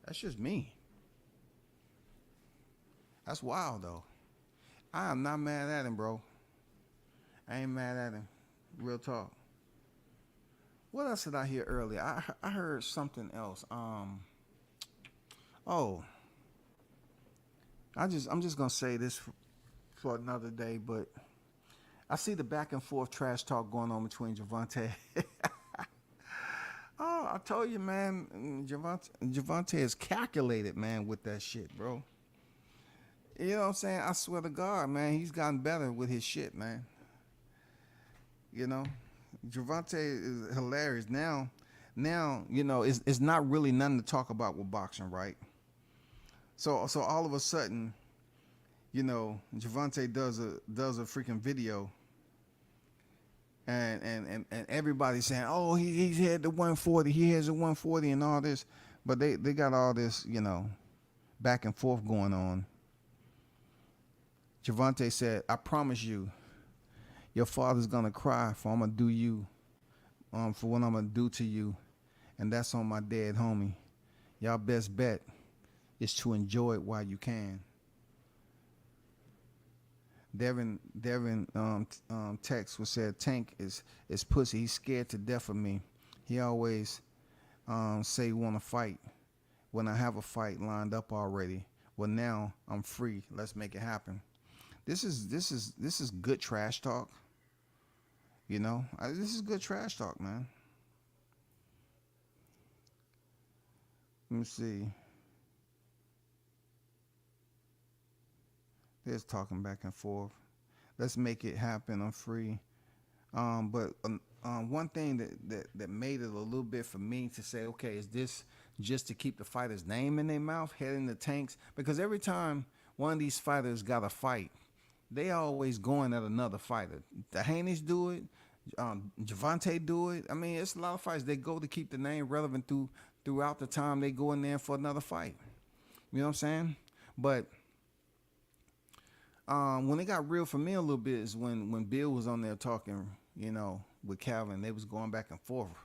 [SPEAKER 2] That's just me. That's wild though. I am not mad at him, bro. I ain't mad at him. Real talk. What else did I hear earlier? I heard something else. I'm just gonna say this for another day, but I see the back and forth trash talk going on between Gervonta. Oh, I told you, man, Gervonta is calculated, man, with that shit, bro. You know what I'm saying? I swear to God, man, he's gotten better with his shit, man. You know, Gervonta is hilarious. Now, you know, it's not really nothing to talk about with boxing, right? So all of a sudden, you know, Gervonta does a freaking video, and everybody's saying, oh, he's had the 140, he has a 140 and all this, but they got all this, you know, back and forth going on. Gervonta said, I promise you, your father's gonna cry for I'm gonna do you, for what I'm gonna do to you, and that's on my dead homie. Y'all best bet is to enjoy it while you can. Devin text was said, Tank is pussy. He's scared to death of me. He always say wanna fight when I have a fight lined up already. Well, now I'm free. Let's make it happen. This is good trash talk. You know, this is good trash talk, man. Let me see. There's talking back and forth. Let's make it happen. I'm free. But one thing that made it a little bit for me to say, okay, is this just to keep the fighter's name in their mouth, head in the tanks? Because every time one of these fighters got a fight, they always going at another fighter. The Haney's do it. Gervonta do it. I mean, it's a lot of fights. They go to keep the name relevant throughout the time they go in there for another fight. You know what I'm saying? But When it got real for me a little bit is when Bill was on there talking, with Calvin. They was going back and forth,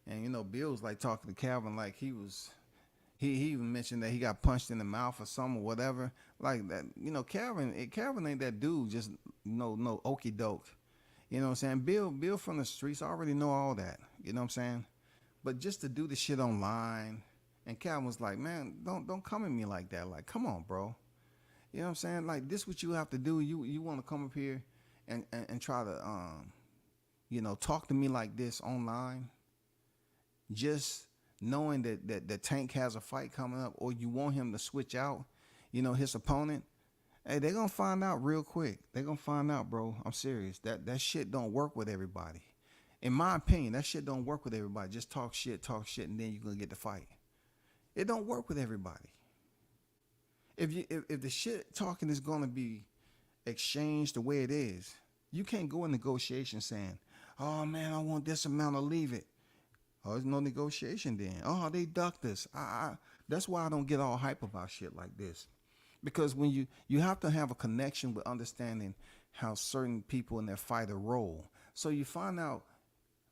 [SPEAKER 2] and Bill was like talking to Calvin like he was. He even mentioned that he got punched in the mouth or something or whatever like that. Calvin ain't that dude. Just no okey doke. You know what I'm saying? Bill from the streets. I already know all that. You know what I'm saying? But just to do the shit online, and Calvin was like, man, don't come at me like that. Like, come on, bro. You know what I'm saying? Like, this what you have to do. You want to come up here and try to talk to me like this online, just knowing that Tank has a fight coming up, or you want him to switch out, his opponent. Hey, they're gonna find out real quick. They're gonna find out, bro. I'm serious. That shit don't work with everybody. In my opinion, that shit don't work with everybody. Just talk shit, and then you're gonna get the fight. It don't work with everybody. If the shit talking is gonna be exchanged the way it is, you can't go in negotiation saying, "Oh man, I want this amount, I'll leave it." Oh, there's no negotiation then. Oh, they ducked us. That's why I don't get all hype about shit like this. Because when you have to have a connection with understanding how certain people in their fighter roll. So you find out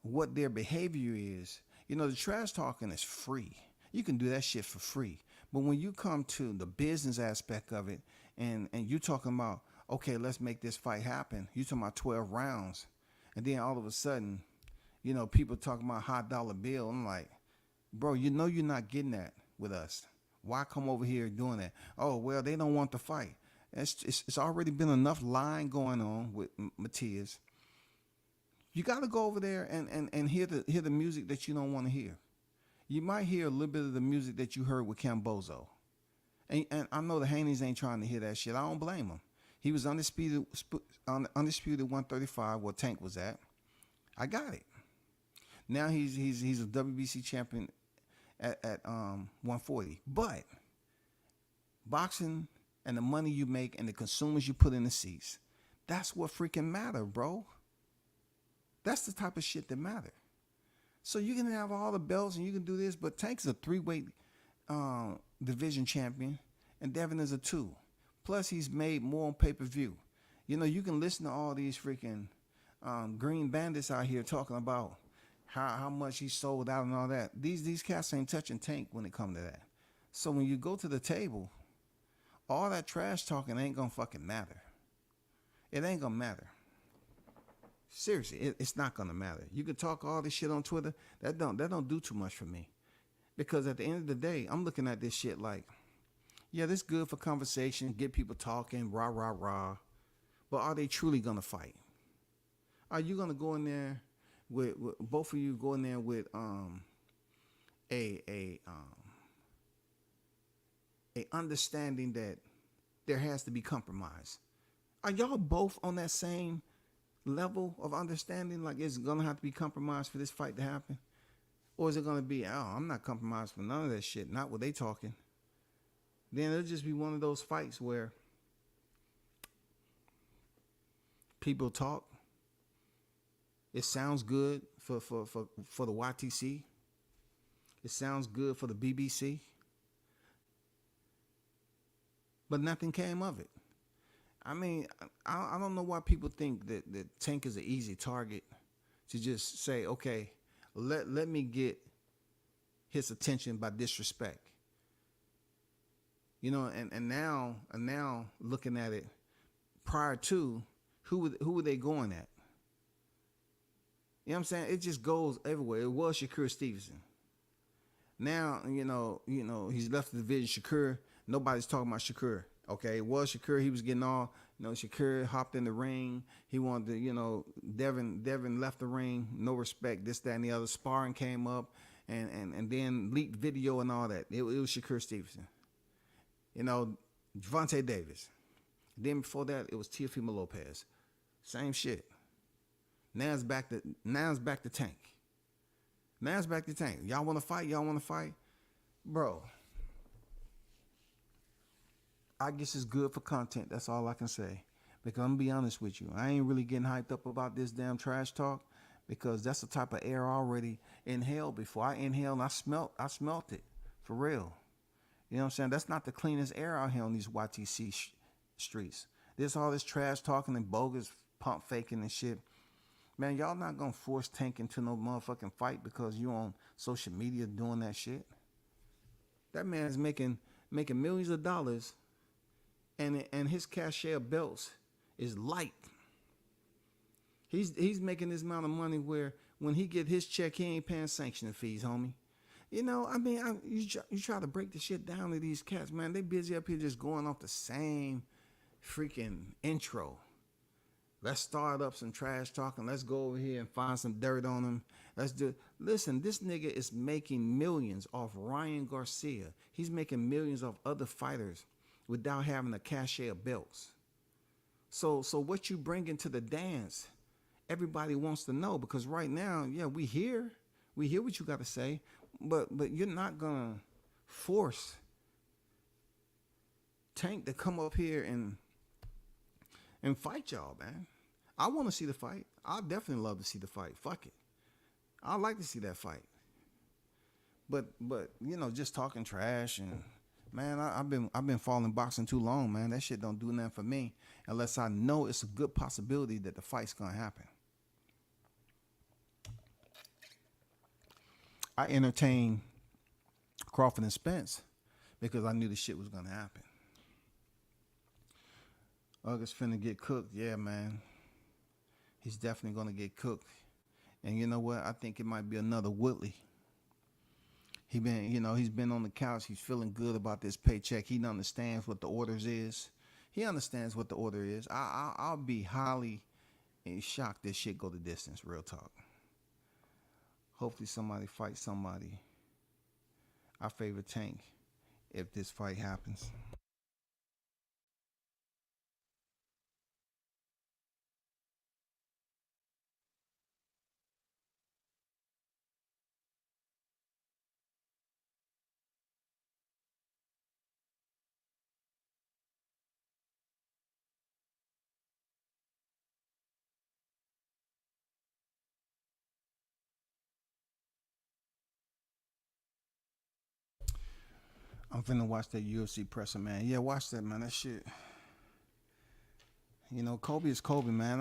[SPEAKER 2] what their behavior is. The trash talking is free. You can do that shit for free. But when you come to the business aspect of it and you talking about, okay, let's make this fight happen. You talking about 12 rounds. And then all of a sudden, people talking about $100 bill. I'm like, bro, you're not getting that with us. Why come over here doing that? Oh, well, they don't want the fight. It's already been enough lying going on with Matias. You got to go over there and hear the music that you don't want to hear. You might hear a little bit of the music that you heard with Cambozo. And I know the Haney's ain't trying to hear that shit. I don't blame him. He was undisputed 135 where Tank was at. I got it. Now he's a WBC champion at 140. But boxing and the money you make and the consumers you put in the seats, that's what freaking matter, bro. That's the type of shit that matter. So you can have all the belts and you can do this, but Tank's a 3-weight division champion and Devin is a 2. Plus he's made more on pay-per-view. You can listen to all these freaking green bandits out here talking about how much he sold out and all that. These cats ain't touching Tank when it come to that. So when you go to the table, all that trash talking ain't gonna fucking matter. It ain't gonna matter. Seriously, it's not gonna matter. You can talk all this shit on Twitter. That don't do too much for me. Because at the end of the day, I'm looking at this shit like, yeah, this good for conversation, get people talking, rah, rah, rah. But are they truly gonna fight? Are you gonna go in there with both of you go in there with a understanding that there has to be compromise? Are y'all both on that same level of understanding? Like, it's gonna have to be compromise for this fight to happen? Or is it gonna be, oh, I'm not compromised for none of that shit, not what they talking? Then it'll just be one of those fights where people talk. It sounds good for the YTC. It sounds good for the BBC. But nothing came of it. I mean, I don't know why people think that Tank is an easy target to just say, okay, let me get his attention by disrespect. And now looking at it, prior to, who were they going at? You know what I'm saying? It just goes everywhere. It was Shakur Stevenson. Now, he's left the division. Shakur, nobody's talking about Shakur. Okay, it was Shakur. He was getting all, Shakur hopped in the ring. He wanted to, Devin left the ring. No respect, this, that, and the other. Sparring came up and then leaked video and all that. It was Shakur Stevenson. Gervonta Davis. Then before that, it was Teofimo Lopez. Same shit. Now it's back to Tank. Now it's back to Tank. Y'all want to fight? Bro, I guess it's good for content. That's all I can say. Because I'm going to be honest with you. I ain't really getting hyped up about this damn trash talk because that's the type of air I already inhaled before. I inhaled and I smelt it. For real. You know what I'm saying? That's not the cleanest air out here on these YTC streets. There's all this trash talking and bogus pump faking and shit. Man, y'all not gonna force Tank into no motherfucking fight because you on social media doing that shit. That man is making millions of dollars, and his cachet of belts is light. He's making this amount of money where when he get his check, he ain't paying sanctioning fees, homie. You know, I mean, you try to break the shit down to these cats, man. They busy up here just going off the same freaking intro. Let's start up some trash talking. Let's go over here and find some dirt on him. Let's do. Listen, this nigga is making millions off Ryan Garcia. He's making millions off other fighters without having a cachet of belts. So what you bring into the dance, everybody wants to know, because right now, yeah, we hear what you got to say, but you're not gonna force Tank to come up here and fight y'all, man. I want to see the fight. I definitely love to see the fight. Fuck it, I like to see that fight. But you know, just talking trash and man, I've been following boxing too long, man. That shit don't do nothing for me unless I know it's a good possibility that the fight's gonna happen. I entertained Crawford and Spence because I knew the shit was gonna happen. August finna get cooked, yeah, man. He's definitely gonna get cooked. And you know what? I think it might be another Woodley. He's been on the couch. He's feeling good about this paycheck. He understands what the orders is. He understands what the order is. I'll be highly shocked this shit go the distance. Real talk. Hopefully somebody fights somebody. I favor Tank if this fight happens. I'm finna watch that UFC presser, man. Yeah, watch that, man. That shit. You know, Kobe is Kobe, man.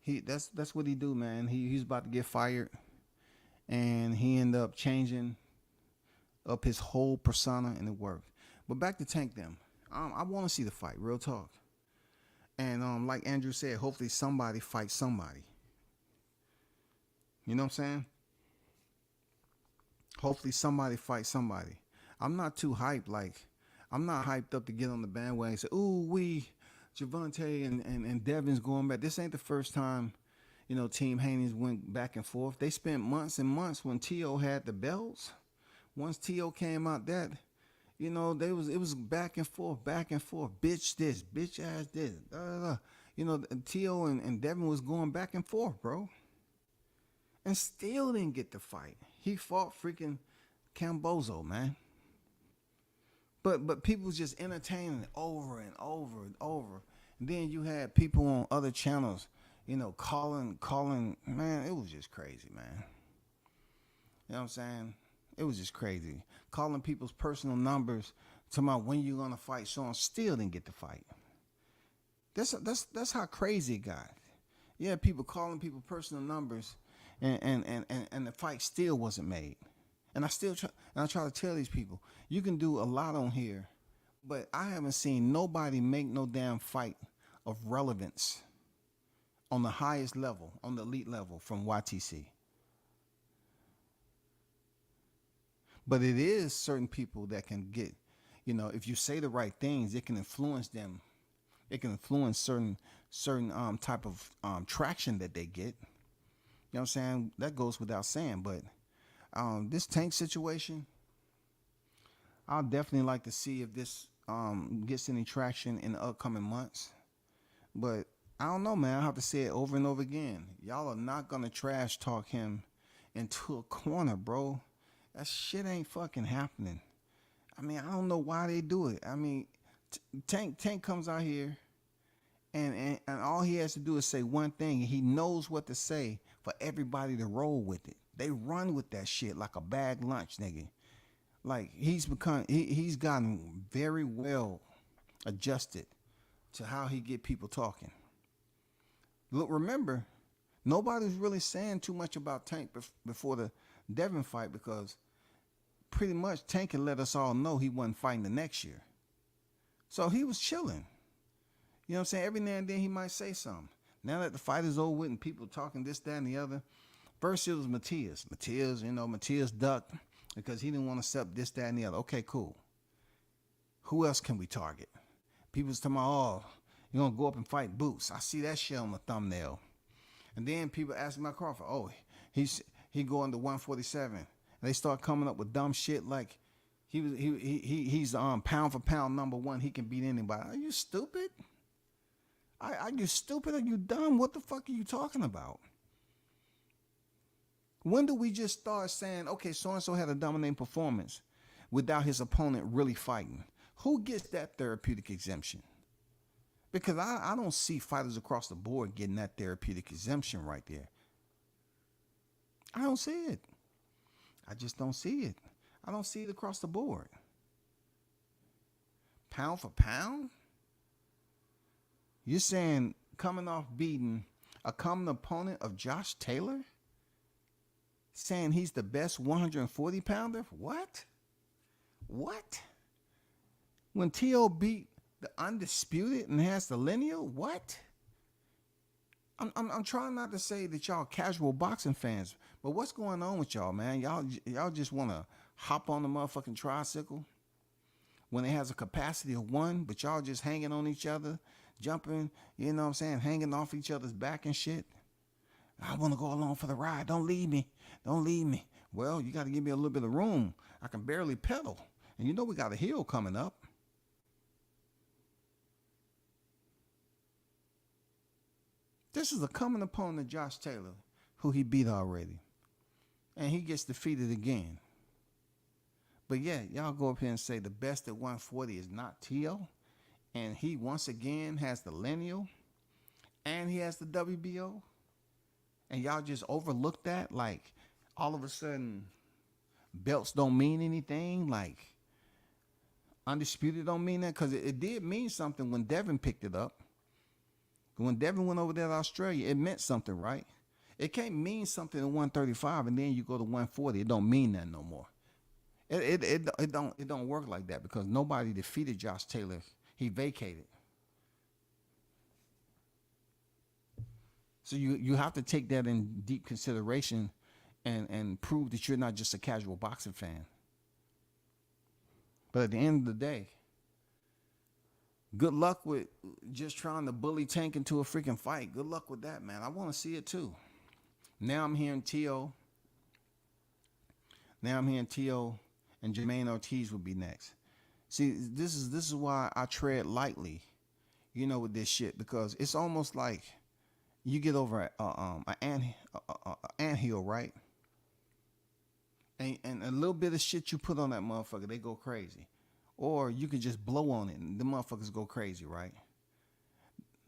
[SPEAKER 2] That's what he do, man. He's about to get fired, and he ended up changing up his whole persona, and it worked. But back to Tank them. I want to see the fight, real talk. And like Andrew said, hopefully somebody fights somebody. You know what I'm saying? Hopefully somebody fights somebody. I'm not too hyped. Like, I'm not hyped up to get on the bandwagon and say, ooh, Javante and Devin's going back. This ain't the first time, you know, Team Haney's went back and forth. They spent months and months when T.O. had the belts. Once T.O. came out that, you know, it was back and forth. Bitch this, bitch ass this. You know, T.O. and Devin was going back and forth, bro. And still didn't get the fight. He fought freaking Cambozo, man. But people was just entertaining it over and over and over. And then you had people on other channels, you know, calling, man, it was just crazy, man. You know what I'm saying? It was just crazy. Calling people's personal numbers, talking about when you gonna fight, Sean still didn't get the fight. That's how crazy it got. Yeah, people calling people personal numbers, and the fight still wasn't made. And I try to tell these people, you can do a lot on here, but I haven't seen nobody make no damn fight of relevance on the highest level, on the elite level from YTC. But it is certain people that can get, you know, if you say the right things, it can influence them. It can influence certain type of traction that they get. You know what I'm saying? That goes without saying. But this Tank situation, I'll definitely like to see if this gets any traction in the upcoming months. But I don't know, man. I have to say it over and over again. Y'all are not going to trash talk him into a corner, bro. That shit ain't fucking happening. I mean, I don't know why they do it. I mean, Tank comes out here and all he has to do is say one thing, and he knows what to say for everybody to roll with it. They run with that shit like a bag lunch, nigga. Like he's gotten very well adjusted to how he get people talking. Look, remember, nobody was really saying too much about Tank before the Devin fight because pretty much Tank had let us all know he wasn't fighting the next year. So he was chilling. You know what I'm saying? Every now and then he might say something. Now that the fight is over with and people talking this, that, and the other, first it was Matias. Matias ducked because he didn't want to accept this, that, and the other. Okay, cool. Who else can we target? People's talking about, oh, you're going to go up and fight Boots. I see that shit on the thumbnail. And then people asking about Crawford, oh, he going to 147. And they start coming up with dumb shit like he's pound for pound #1. He can beat anybody. Are you stupid? Are you stupid? Are you dumb? What the fuck are you talking about? When do we just start saying, okay, so-and-so had a dominating performance without his opponent really fighting? Who gets that therapeutic exemption? Because I don't see fighters across the board getting that therapeutic exemption right there. I don't see it. I just don't see it. I don't see it across the board. Pound for pound? You're saying coming off beating a common opponent of Josh Taylor? Saying he's the best 140-pounder? What? What? When T.O. beat the undisputed and has the lineal? What? I'm trying not to say that y'all casual boxing fans, but what's going on with y'all, man? Y'all just want to hop on the motherfucking tricycle when it has a capacity of 1, but y'all just hanging on each other, jumping, you know what I'm saying, hanging off each other's back and shit. I want to go along for the ride. Don't leave me. Don't leave me. Well, you got to give me a little bit of room. I can barely pedal. And you know we got a hill coming up. This is a common opponent of Josh Taylor, who he beat already. And he gets defeated again. But yeah, y'all go up here and say the best at 140 is not T.O. And he once again has the lineal. And he has the WBO. And y'all just overlook that like all of a sudden belts don't mean anything. Like undisputed don't mean that. Because it did mean something when Devin picked it up. When Devin went over there to Australia, it meant something, right? It can't mean something at 135 and then you go to 140. It don't mean that no more. It don't work like that because nobody defeated Josh Taylor. He vacated. So you have to take that in deep consideration and prove that you're not just a casual boxing fan. But at the end of the day, good luck with just trying to bully Tank into a freaking fight. Good luck with that, man. I want to see it too. Now I'm hearing T.O. And Jermaine Ortiz will be next. See, this is why I tread lightly, with this shit, because it's almost like you get over an anthill, right? And a little bit of shit you put on that motherfucker, they go crazy. Or you could just blow on it and the motherfuckers go crazy, right?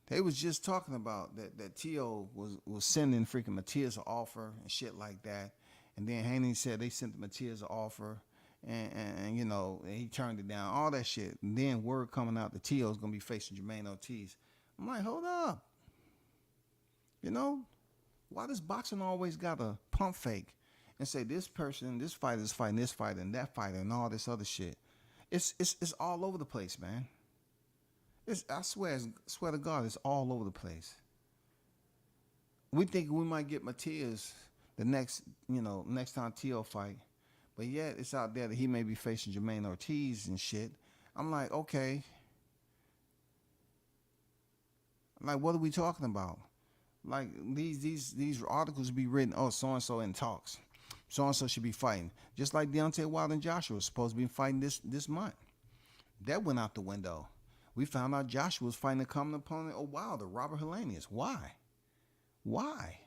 [SPEAKER 2] They was just talking about that T.O. was sending freaking Matias an offer and shit like that. And then Haney said they sent Matias an offer and he turned it down, all that shit. And then word coming out that T.O.'s going to be facing Jermaine Ortiz. I'm like, hold up. Why does boxing always got to pump fake and say this fighter is fighting this fighter and that fighter and all this other shit? It's all over the place, man. I swear to God, it's all over the place. We think we might get Matias the next time T.O. fight, but yet it's out there that he may be facing Jermaine Ortiz and shit. I'm like, okay. Like, what are we talking about? Like these articles be written, oh, so and so in talks. So-and-so should be fighting. Just like Deontay Wilder and Joshua was supposed to be fighting this month. That went out the window. We found out Joshua was fighting a common opponent of Wilder, Robert Helenius. Why? Why?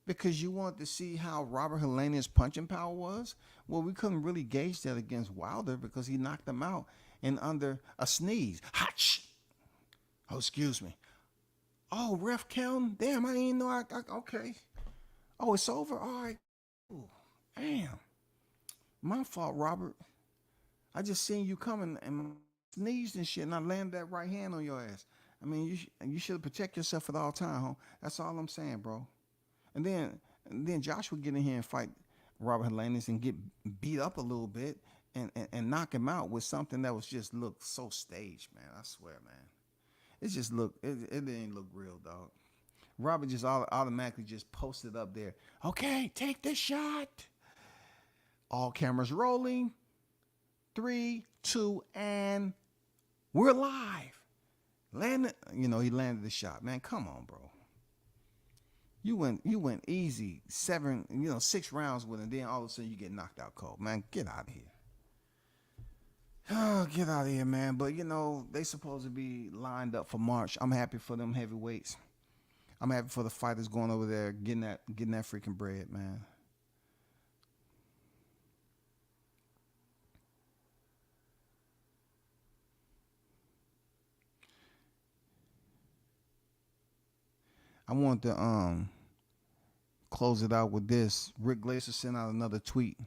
[SPEAKER 2] Because you wanted to see how Robert Helenius' punching power was? Well, we couldn't really gauge that against Wilder because he knocked him out in under a sneeze. Hotch! Oh, excuse me. Oh, ref count? Damn, I didn't know. Okay. Oh, it's over? All right. Ooh, damn. My fault, Robert. I just seen you coming and sneezed and shit, and I landed that right hand on your ass. I mean, you should protect yourself at all time, huh? That's all I'm saying, bro. And then Josh would get in here and fight Robert Helenius and get beat up a little bit and knock him out with something that was just look so staged, man. I swear, man. It just it didn't look real, dog. Robert just automatically just posted up there. Okay, take this shot. All cameras rolling. 3, 2, and we're live. Landed, he landed the shot. Man, come on, bro. You went easy 6 rounds with it, and then all of a sudden you get knocked out cold. Man, get out of here. Oh, get out of here, man. But they supposed to be lined up for March. I'm happy for them heavyweights. I'm happy for the fighters going over there getting that freaking bread, man. I want to close it out with this. Rick Glaser sent out another tweet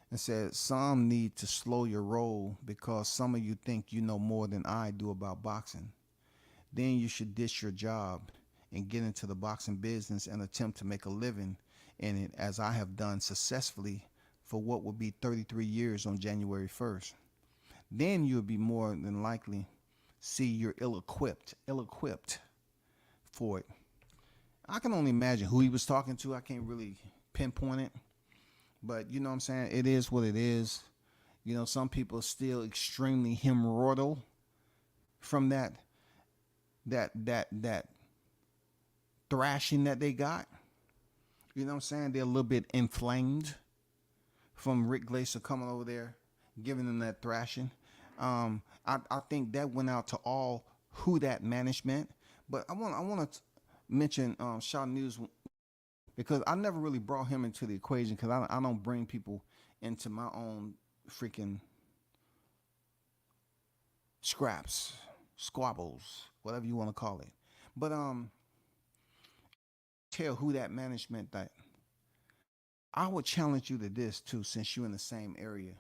[SPEAKER 2] and said, "Some need to slow your roll because some of you think you know more than I do about boxing. Then you should ditch your job and get into the boxing business and attempt to make a living in it, as I have done successfully for what would be 33 years on January 1st. Then you'll be more than likely see you're ill-equipped for it." I can only imagine who he was talking to. I can't really pinpoint it. But you know what I'm saying? It is what it is. Some people are still extremely hemorrhoidal from that thrashing that they got. You know what I'm saying? They're a little bit inflamed from Rick Glaser coming over there, giving them that thrashing. I think that went out to all Who That management. But I want to mention Shaw News, because I never really brought him into the equation, because I don't bring people into my own freaking scraps, squabbles, whatever you want to call it. But tell Who That management that I would challenge you to this too, since you're in the same area.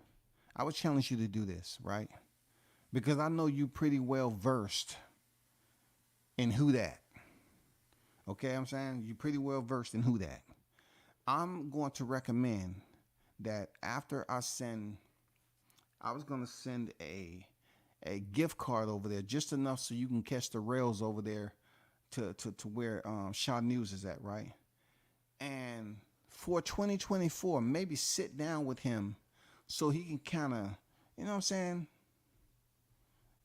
[SPEAKER 2] I would challenge you to do this, right? Because I know you pretty well versed in Who That. Okay, I'm saying you're pretty well versed in Who That. I'm going to recommend that after I was going to send a gift card over there, just enough so you can catch the rails over there to where Shaw News is at, right? And for 2024, maybe sit down with him so he can kind of, you know what I'm saying,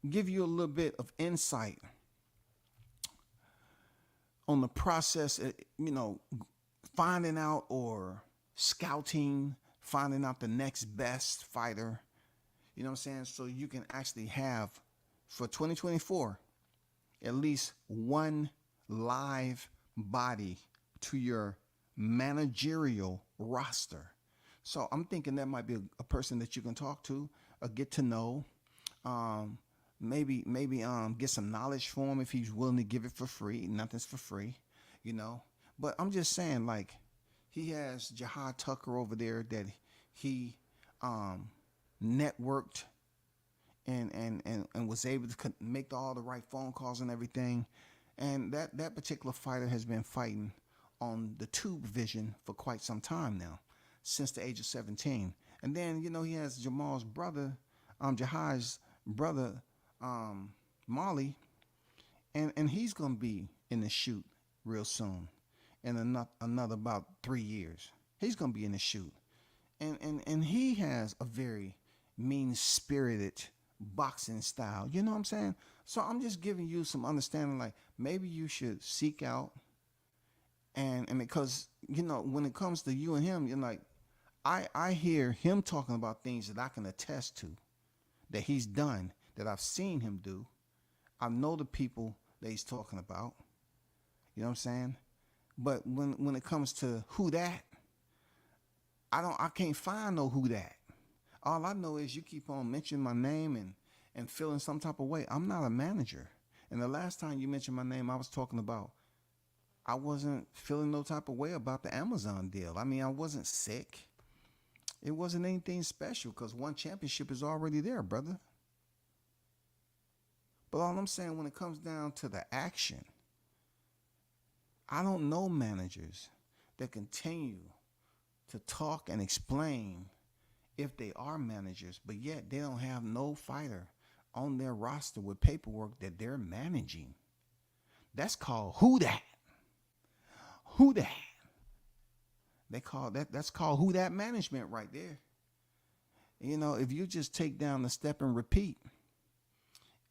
[SPEAKER 2] give you a little bit of insight on the process, finding out or scouting, finding out the next best fighter, you know what I'm saying? So you can actually have, for 2024, at least one live body to your managerial roster. So I'm thinking that might be a person that you can talk to, get to know, maybe get some knowledge from him if he's willing to give it for free. Nothing's for free, But I'm just saying, like, he has Jihad Tucker over there that he networked and was able to make all the right phone calls and everything. And that particular fighter has been fighting on the tube vision for quite some time now, since the age of 17. And then, he has Jamal's brother, Jihad's brother, Molly, and he's gonna be in the shoot real soon, in another about 3 years. He's gonna be in the shoot, and he has a very mean-spirited boxing style. You know what I'm saying? So I'm just giving you some understanding, like maybe you should seek out, and because when it comes to you and him, you're like, I hear him talking about things that I can attest to, that he's done, that I've seen him do. I know the people that he's talking about. You know what I'm saying? But when it comes to Who That, I can't find no Who That. All I know is you keep on mentioning my name and feeling some type of way. I'm not a manager. And the last time you mentioned my name, I was talking about I wasn't feeling no type of way about the Amazon deal. I mean, I wasn't sick. It wasn't anything special because one championship is already there, brother. But all I'm saying, when it comes down to the action, I don't know managers that continue to talk and explain if they are managers, but yet they don't have no fighter on their roster with paperwork that they're managing. That's called who that? Who that? They call that's called who that management right there. You know, if you just take down the step and repeat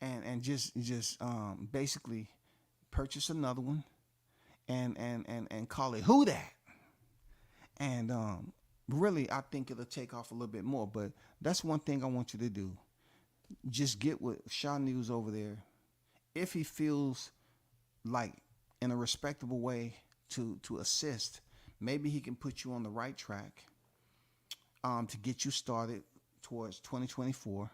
[SPEAKER 2] and just basically purchase another one and call it who that. And really, I think it'll take off a little bit more. But that's one thing I want you to do. Just get with Shaw News over there. If he feels like in a respectable way to assist, maybe he can put you on the right track to get you started towards 2024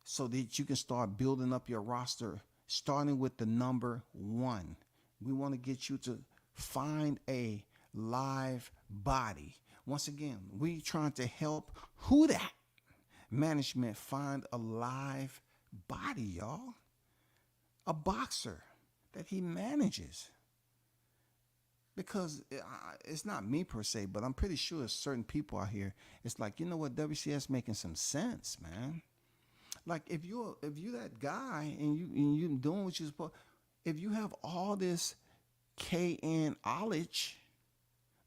[SPEAKER 2] so that you can start building up your roster, starting with the number 1. We want to get you to find a live body. Once again, we trying to help who that management find a live body, y'all. A boxer that he manages. Because it's not me per se, but I'm pretty sure there's certain people out here. It's like, you know what, WCS making some sense, man. Like if you're that guy and you doing what you're supposed, if you have all this KN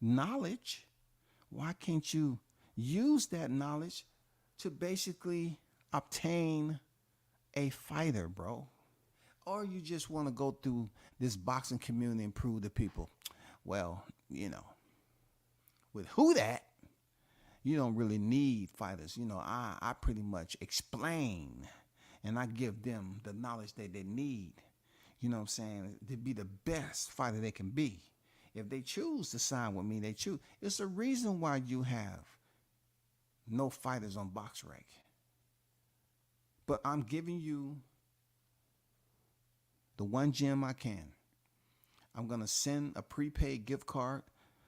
[SPEAKER 2] knowledge, why can't you use that knowledge to basically obtain a fighter, bro? Or you just want to go through this boxing community and prove to people, well, you know, with who that, you don't really need fighters. You know, I pretty much explain and I give them the knowledge that they need, you know what I'm saying, to be the best fighter they can be. If they choose to sign with me, they choose. It's the reason why you have no fighters on BoxRec. But I'm giving you the one gem I can. I'm going to send a prepaid gift card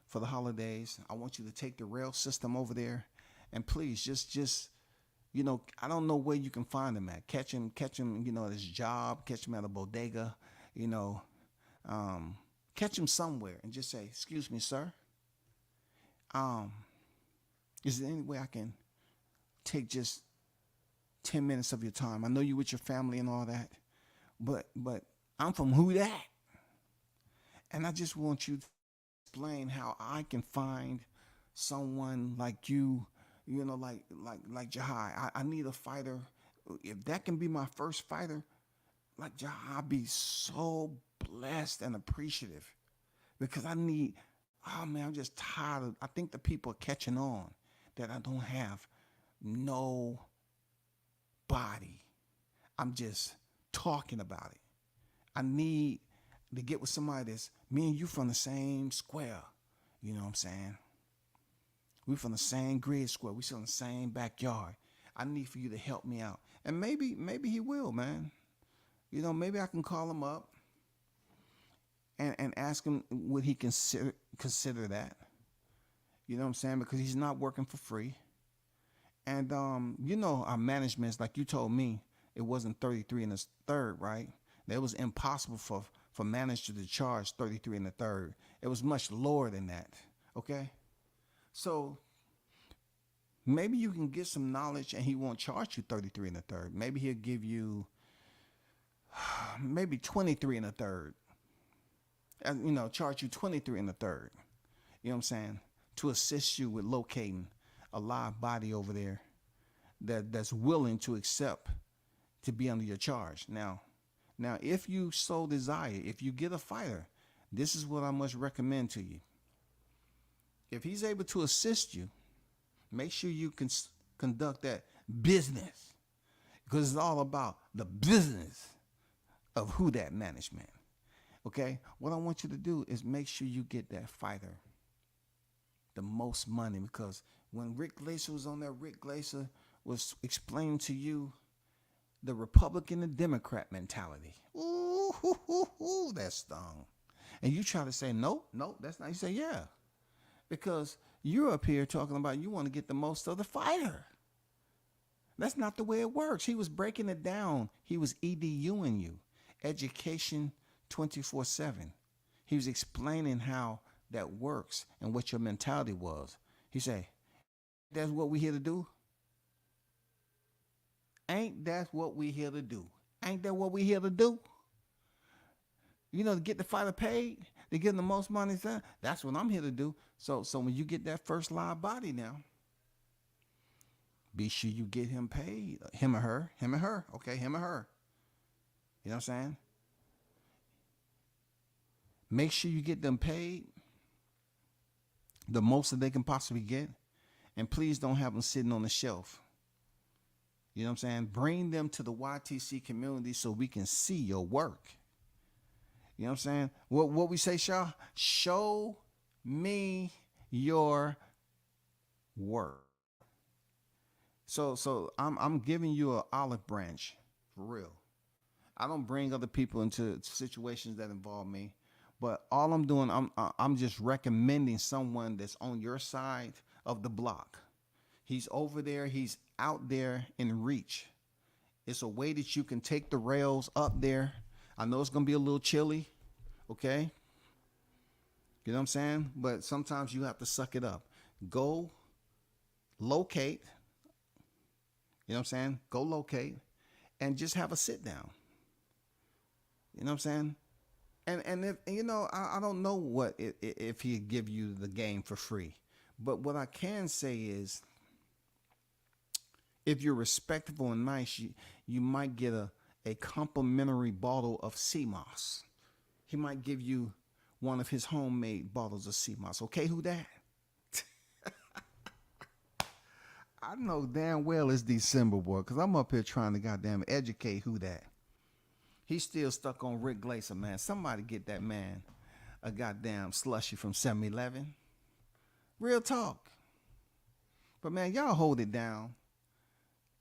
[SPEAKER 2] for the holidays. I want you to take the rail system over there. And please, just you know, I don't know where you can find him at. Catch him, you know, at his job. Catch him at a bodega, you know. Catch him somewhere and just say, excuse me, sir. Is there any way I can take just 10 minutes of your time? I know you with your family and all that, but I'm from who that? And I just want you to explain how I can find someone like you, you know, like Jahai. I need a fighter. If that can be my first fighter, like Jahai, I'll be so blessed and appreciative because I need, oh man, I'm just tired of, I think the people are catching on that I don't have no body. I'm just talking about it. I need to get with somebody that's, me and you from the same square. You know what I'm saying? We from the same grid square. We still in the same backyard. I need for you to help me out. And maybe he will, man. You know, maybe I can call him up and ask him would he consider that. You know what I'm saying? Because he's not working for free. And you know, our management is like you told me, it wasn't 33 and a third, right? It was impossible for manager to charge 33 and a third. It was much lower than that. Okay? So maybe you can get some knowledge and he won't charge you 33 and a third. Maybe he'll give you maybe 23 and a third. And, you know, charge you 23 and a third. You know what I'm saying? To assist you with locating a live body over there that's willing to accept to be under your charge. Now, if you so desire, if you get a fighter, this is what I must recommend to you. If he's able to assist you, make sure you can conduct that business, because it's all about the business of who that management. Okay? What I want you to do is make sure you get that fighter the most money, because when Rick Glaser was on there, Rick Glaser was explaining to you the Republican and Democrat mentality. Ooh, that stung. And you try to say, nope, that's not. You say, yeah. Because you're up here talking about you want to get the most of the fighter. That's not the way it works. He was breaking it down. He was EDUing you, education 24/7. He was explaining how that works and what your mentality was. He said, that's what we here to do? Ain't that what we here to do? Ain't that what we here to do? You know, to get the fighter paid, to give them the most money. That's what I'm here to do. So when you get that first live body now, be sure you get him paid. Him or her. Him or her. Okay, him or her. You know what I'm saying? Make sure you get them paid the most that they can possibly get. And please don't have them sitting on the shelf. You know what I'm saying? Bring them to the YTC community so we can see your work. You know what I'm saying? What we say, Shaw? Show me your work. So I'm giving you an olive branch for real. I don't bring other people into situations that involve me, but all I'm doing, I'm just recommending someone that's on your side of the block. He's over there. He's out there in reach. It's a way that you can take the rails up there. I know it's going to be a little chilly, okay? You know what I'm saying? But sometimes you have to suck it up. Go locate. You know what I'm saying? Go locate and just have a sit down. You know what I'm saying? And if, you know, I don't know what if he'd give you the game for free. But what I can say is, if you're respectable and nice, you might get a complimentary bottle of sea moss. He might give you one of his homemade bottles of sea moss. Okay, who that? I know damn well it's December, boy, because I'm up here trying to goddamn educate who that. He's still stuck on Rick Glaser, man. Somebody get that man a goddamn slushy from 7-Eleven. Real talk. But man, y'all hold it down.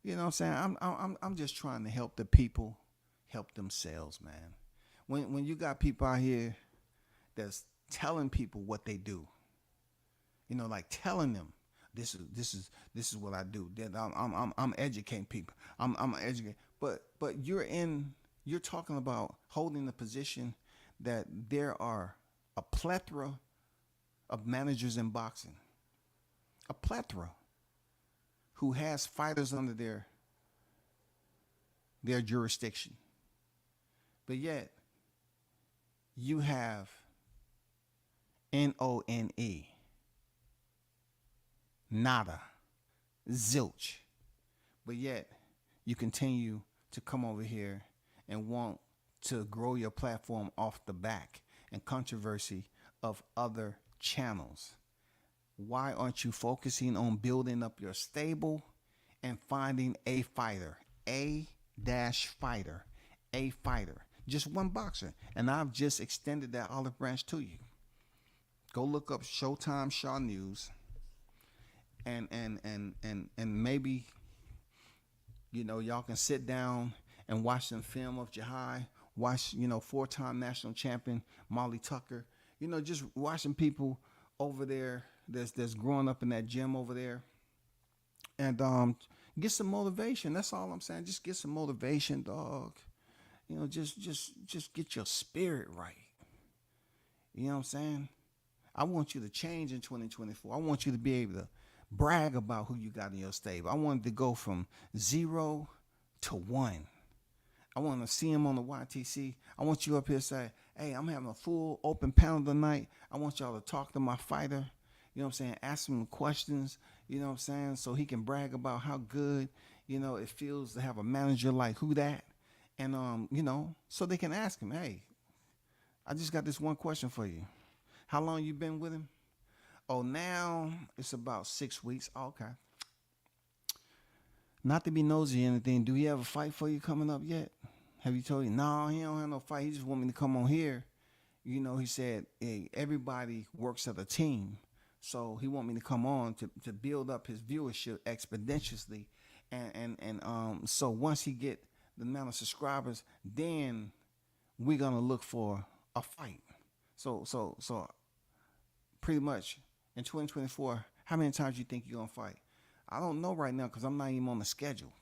[SPEAKER 2] You know what I'm saying? I'm just trying to help the people help themselves, man. When you got people out here that's telling people what they do, you know, like telling them this is what I do. I'm educating people. I'm educating. But you're talking about holding the position that there are a plethora of managers in boxing. A plethora who has fighters under their jurisdiction. But yet, you have NONE, nada, zilch. But yet, you continue to come over here and want to grow your platform off the back and controversy of other channels. Why aren't you focusing on building up your stable and finding a fighter, fighter, just one boxer? And I've just extended that olive branch to you. Go look up Showtime Shaw News, and maybe, you know, y'all can sit down and watch some film of Jahai. Watch, you know, 4-time national champion Molly Tucker. You know, just watching people over there that's growing up in that gym over there, and get some motivation. That's all I'm saying. Just get some motivation, dog. You know, just get your spirit right. You know what I'm saying? I want you to change in 2024. I want you to be able to brag about who you got in your stable. I want it to go from 0 to 1. I want to see him on the YTC. I want you up here to say, hey, I'm having a full open panel tonight. I want y'all to talk to my fighter. You know what I'm saying? Ask him questions, you know what I'm saying? So he can brag about how good, you know, it feels to have a manager like who that. And, you know, so they can ask him, hey, I just got this one question for you. How long you been with him? Oh, now it's about 6 weeks. Oh, okay. Not to be nosy or anything, do he have a fight for you coming up yet? Have you told you? No, he don't have no fight. He just want me to come on here. You know, he said, hey, everybody works as a team. So he want me to come on to build up his viewership exponentially. And so once he get the amount of subscribers, then we're going to look for a fight. So pretty much in 2024, how many times you think you're going to fight? I don't know right now because I'm not even on the schedule.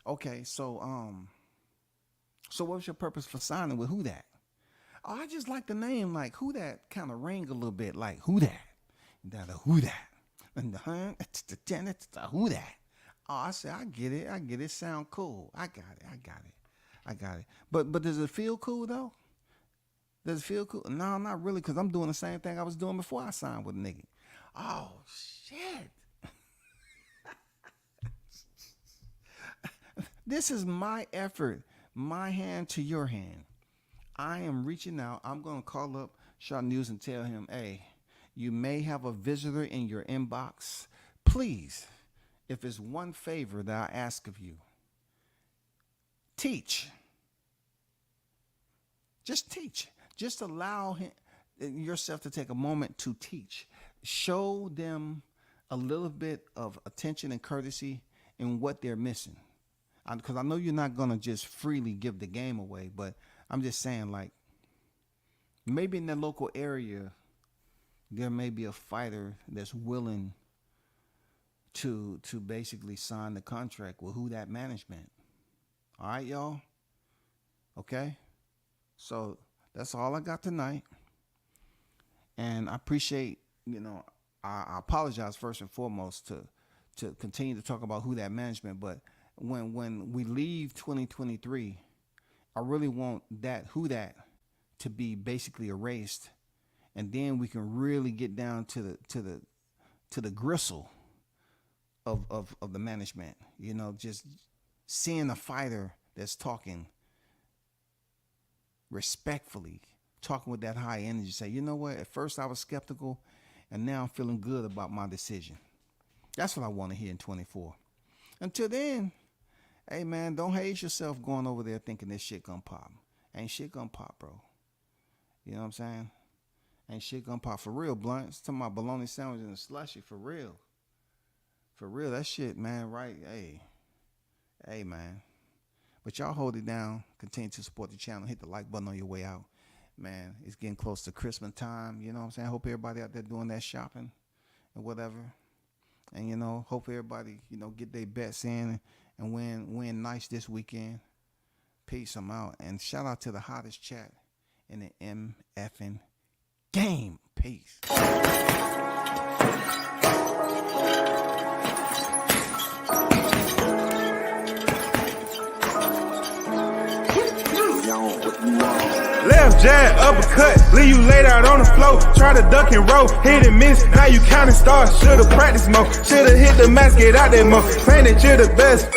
[SPEAKER 2] Okay, so what was your purpose for signing with Who That? Oh, I just like the name, like Who That kind of rang a little bit, like Who That? Who That? And it's the Who That? Oh, I said, I get it. Sound cool. I got it. But does it feel cool though? Does it feel cool? No, not really, because I'm doing the same thing I was doing before I signed with a nigga. Oh shit. This is my effort, my hand to your hand. I am reaching out. I'm going to call up Shaw News and tell him, hey, you may have a visitor in your inbox. Please, if it's one favor that I ask of you, teach. Just teach. Just allow yourself to take a moment to teach. Show them a little bit of attention and courtesy in what they're missing. Because I know you're not going to just freely give the game away, but I'm just saying, like, maybe in that local area, there may be a fighter that's willing to basically sign the contract with Who That Management. All right, y'all? Okay? So that's all I got tonight. And I appreciate, I apologize first and foremost to continue to talk about Who That Management, but when we leave 2023, I really want that Who That to be basically erased, and then we can really get down to the gristle of the management. Just seeing a fighter that's talking respectfully, talking with that high energy, say, you know what, at first I was skeptical and now I'm feeling good about my decision. That's what I want to hear in 24. Until then, hey man, don't hate yourself going over there thinking this shit gonna pop. Ain't shit gonna pop, bro. You know what I'm saying? Ain't shit gonna pop. For real, Blunts. Talking about bologna sandwich and a slushy. For real. For real, that shit, man, right? Hey, man. But y'all hold it down. Continue to support the channel. Hit the like button on your way out. Man, it's getting close to Christmas time. You know what I'm saying? I hope everybody out there doing that shopping and whatever. And, hope everybody, get their bets in and win nice this weekend. Peace, I'm out. And shout out to the hottest chat in the MFing game. Peace.
[SPEAKER 1] Left jab, uppercut, leave you laid out on the floor. Try to duck and roll, hit and miss, now you counting stars. Should've practiced more, should've hit the mask, get out there more. Claim that you're the best,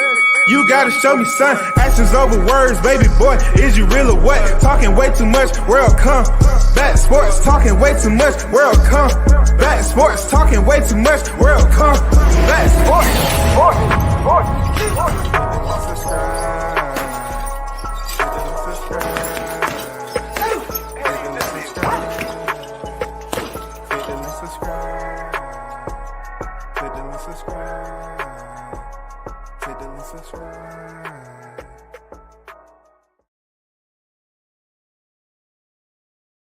[SPEAKER 1] you gotta show me son. Actions over words, baby boy, is you real or what? Talking way too much, world come back. Sports, talking way too much, world come back. Sports, talking way too much, world come back. Sports.